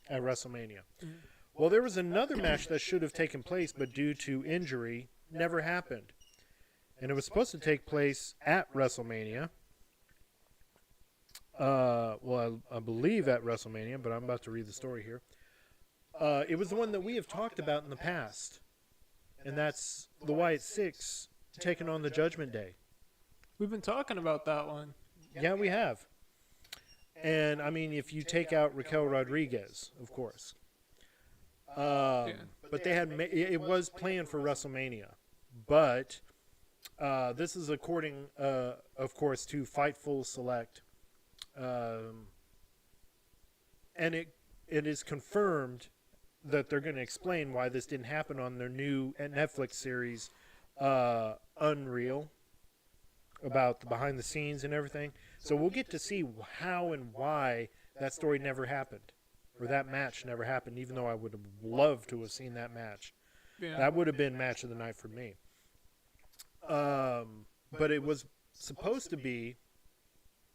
at WrestleMania. Mm-hmm. Well, there was another match that should have taken place, but due to injury, never happened. And it was supposed to take place at WrestleMania. I believe at WrestleMania, but I'm about to read the story here. It was the one that we have talked about in the past, and that's the Wyatt Six taking on the Judgment Day. We've been talking about that one. Yeah, we have. And I mean, if you take out Raquel Rodriguez, of course. Yeah. But they had it was planned for WrestleMania, but this is according, of course, to Fightful Select, and it is confirmed that they're going to explain why this didn't happen on their new Netflix series, Unreal, about the behind the scenes and everything. So we'll get to see how and why that story never happened, or that match never happened, even though I would have loved to have seen that match. Yeah. That would have been match of the night for me. But it was supposed to be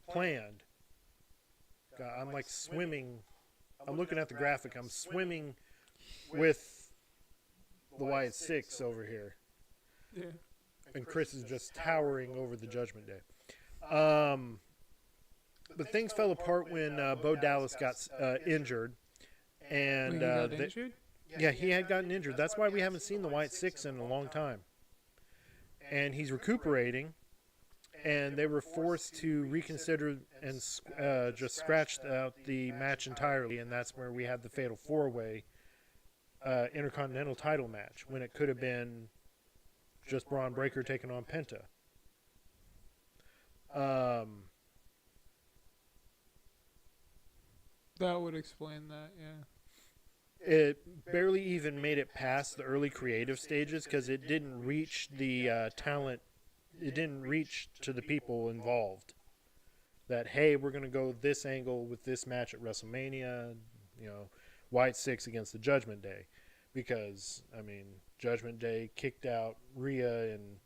planned. God, I'm like swimming. I'm looking at the graphic. I'm swimming with the Wyatt Six over here. Yeah. And Chris is just towering over the Judgment Day. But things fell apart when Bo Dallas got injured. And He got injured? yeah, he had gotten injured. That's why we haven't seen the Wyatt Six in a long time. And he's recuperating. And they were forced to reconsider and just scratched out the match entirely. And that's where we had the Fatal 4-Way Intercontinental title match, when it could have been just Braun Breaker taking on Penta. That would explain that, yeah. It barely even made it past the early creative stages because it didn't reach the talent. It didn't reach to the people involved. That, hey, we're going to go this angle with this match at WrestleMania, Wyatt Six against the Judgment Day. Because, I mean, Judgment Day kicked out Rhea and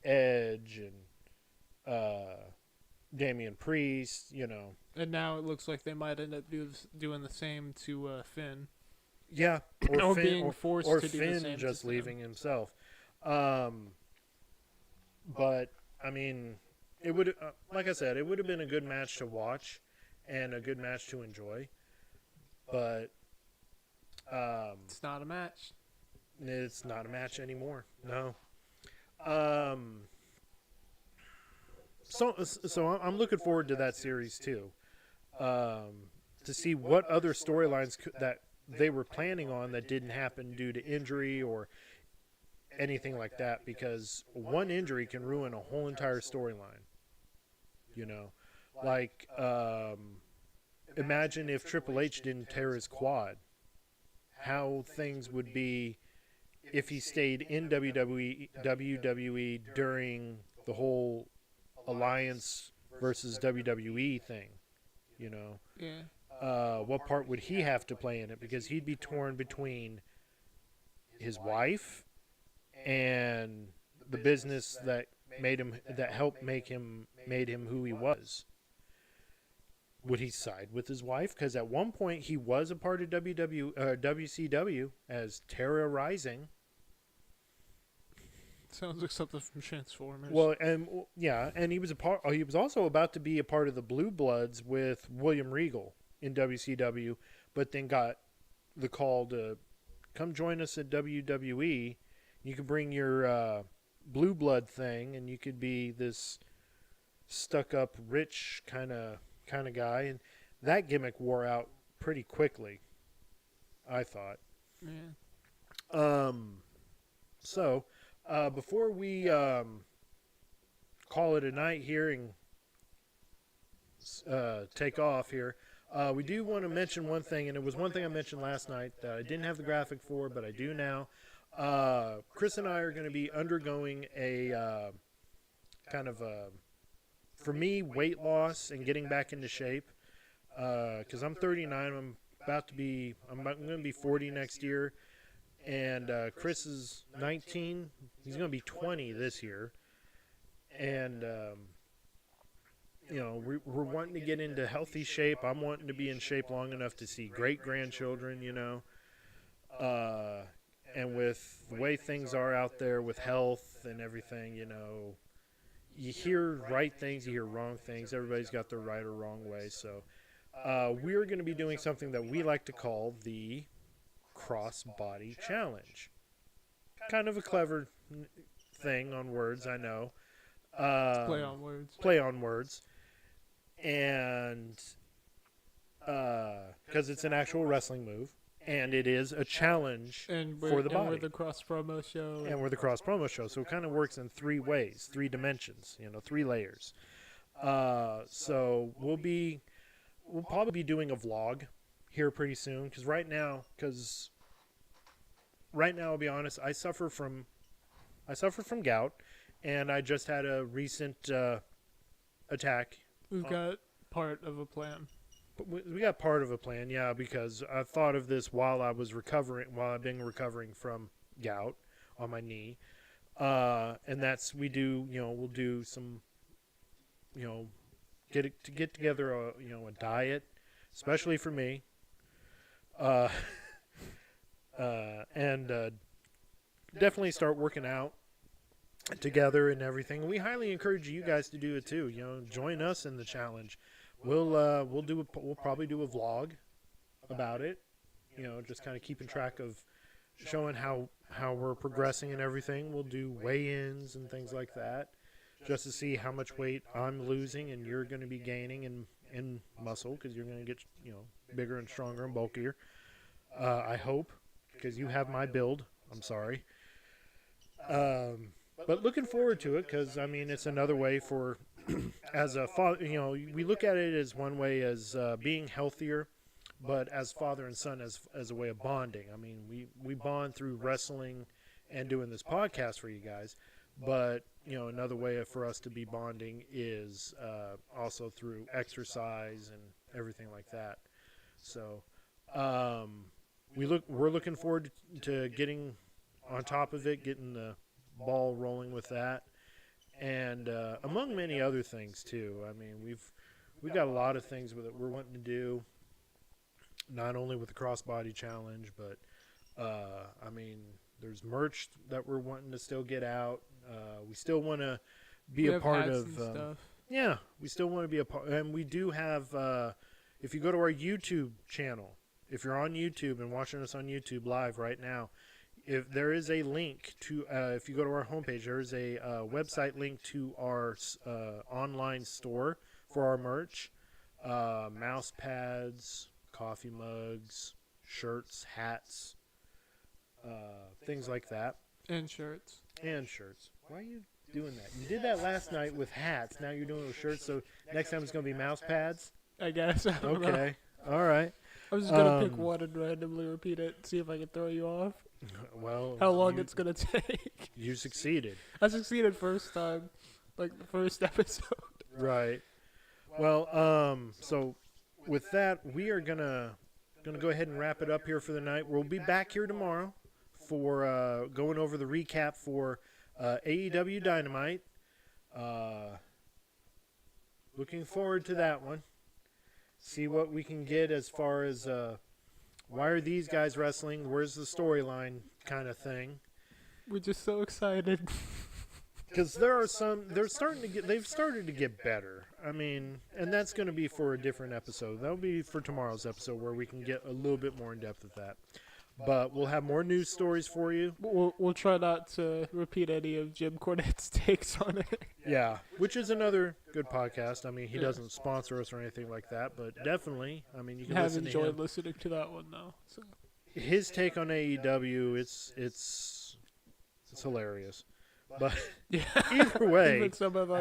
Edge and Damian Priest, And now it looks like they might end up doing the same to Finn. Yeah, Or Finn, being forced or to do Finn the same just to leaving himself. But I mean, it would, like I said, it would have been a good match to watch and a good match to enjoy. But It's not a match. it's not a match anymore. No. So I'm looking forward to that series too. To see what other storylines that they were planning on that didn't happen due to injury or anything like that, because one injury can ruin a whole entire storyline. Like imagine if Triple H didn't tear his quad, how things would be if he stayed in WWE during the whole Alliance versus WWE thing. Yeah. What part would he have to play in it? Because he'd be torn between his wife and the business that made him who he was. Would he side with his wife? Because at one point he was a part of WCW as Terra Rising. Sounds like something from Transformers. Well, and he was he was also about to be a part of the Blue Bloods with William Regal in WCW, but then got the call to come join us at WWE. You could bring your Blue Blood thing, and you could be this stuck-up, rich kind of guy. And that gimmick wore out pretty quickly, I thought. Yeah. So, before we call it a night here and take off here, we do want to mention one thing, and it was one thing I mentioned last night that I didn't have the graphic for, but I do now. Chris and I are going to be undergoing a kind of for me, weight loss and getting back into shape. Because I'm 39, I'm going to be 40 next year. And Chris is 19. He's going to be 20 this year. And, we're wanting to get into healthy shape. I'm wanting to be in shape long enough to see great-grandchildren, and with the way things are out there with health and everything, you hear right things, you hear wrong things. Everybody's got their right or wrong way. So we're going to be doing something that we like to call the Cross-Body Challenge. Kind of a clever thing on words, I know. Play on words. Play on words. And because it's an actual wrestling move, and it is a challenge for the body. And we're the cross promo show. And we're the cross promo show, so it kind of works in 3 ways, 3 dimensions, 3 layers. So we'll probably be doing a vlog here pretty soon, because right now, I'll be honest, I suffer from gout, and I just had a recent attack. We've got part of a plan. But we got part of a plan, yeah, because I thought of this while I've been recovering from gout on my knee. And that's, we'll do some, get together a diet, especially for me. And definitely start working out together and everything. We highly encourage you guys to do it too. Join us in the challenge. We'll probably do a vlog about it. Just kind of keeping track of showing how we're progressing and everything. We'll do weigh-ins and things like that, just to see how much weight I'm losing and you're going to be gaining in muscle, because you're going to get bigger and stronger and bulkier. I hope, because you have my build. I'm sorry. But looking forward to it, because it's another way for, as a father, we look at it as one way as being healthier, but as father and son as a way of bonding. We bond through wrestling and doing this podcast for you guys, but another way for us to be bonding is also through exercise and everything like that. So we're looking forward to getting on top of it, getting the ball rolling with that, and among many other things too. We've got a lot of things that we're wanting to do, not only with the crossbody challenge, but there's merch that we're wanting to still get out. We still want to be a part of stuff. Yeah, we still want to be a part, and we do have if you go to our YouTube channel, if you're on YouTube and watching us on YouTube live right now, if there is a link to, if you go to our homepage, there is a website link to our online store for our merch, mouse pads, coffee mugs, shirts, hats, things like that. And shirts. Why are you doing that? You did that last night with hats. Now you're doing it with shirts. So next time it's going to be mouse pads? I guess. I don't know. Okay. All right. I was just going to pick one and randomly repeat it, see if I can throw you off. Well, how long it's going to take. You succeeded. I succeeded first time, like the first episode. Right. Well, so with that, we are gonna go ahead and wrap it up here for the night. We'll be back here tomorrow for going over the recap for AEW Dynamite. Looking forward to that one. See what we can get as far as why are these guys wrestling? Where's the storyline kind of thing? We're just so excited. Because they've started to get better. And that's going to be for a different episode. That'll be for tomorrow's episode, where we can get a little bit more in depth with that. But we'll have more news stories for you. We'll try not to repeat any of Jim Cornette's takes on it. Yeah, which is another good podcast. He doesn't sponsor us or anything like that, but definitely, you can listen to him. Have enjoyed listening to that one, though. So. His take on AEW, it's hilarious. But either way,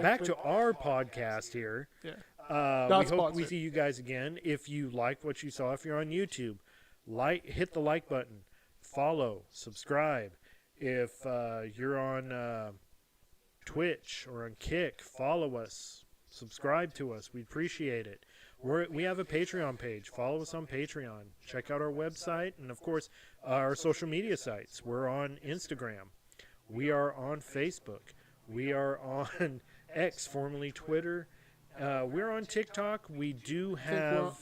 back to our podcast here. Yeah. We hope we see you guys again. If you liked what you saw, if you're on YouTube, hit the like button, follow, subscribe. If you're on Twitch or on Kick, follow us, subscribe to us. We appreciate it. We have a Patreon page. Follow us on Patreon. Check out our website and, of course, our social media sites. We're on Instagram. We are on Facebook. We are on X, formerly Twitter. We're on TikTok. We do have...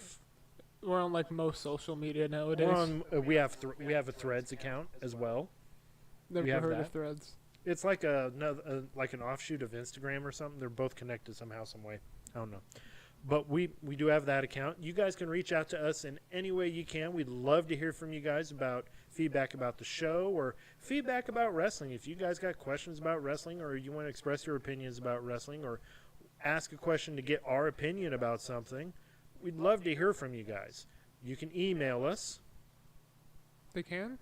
We're on like most social media nowadays. We have a Threads account as well. Never heard of Threads. It's like an offshoot of Instagram or something. They're both connected somehow, some way. I don't know. But we do have that account. You guys can reach out to us in any way you can. We'd love to hear from you guys about feedback about the show or feedback about wrestling. If you guys got questions about wrestling or you want to express your opinions about wrestling or ask a question to get our opinion about something, we'd love to hear from you guys. You can email us. They can?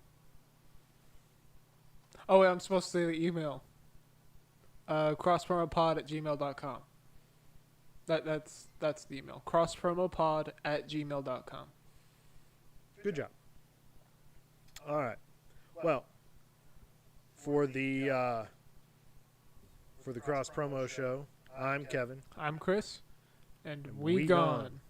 Oh, wait, I'm supposed to say the email. Crosspromopod@gmail.com. That's the email. Crosspromopod@gmail.com. Good job. All right. Well, for the Cross Promo Show, I'm Kevin. I'm Chris, and We we gone. gone.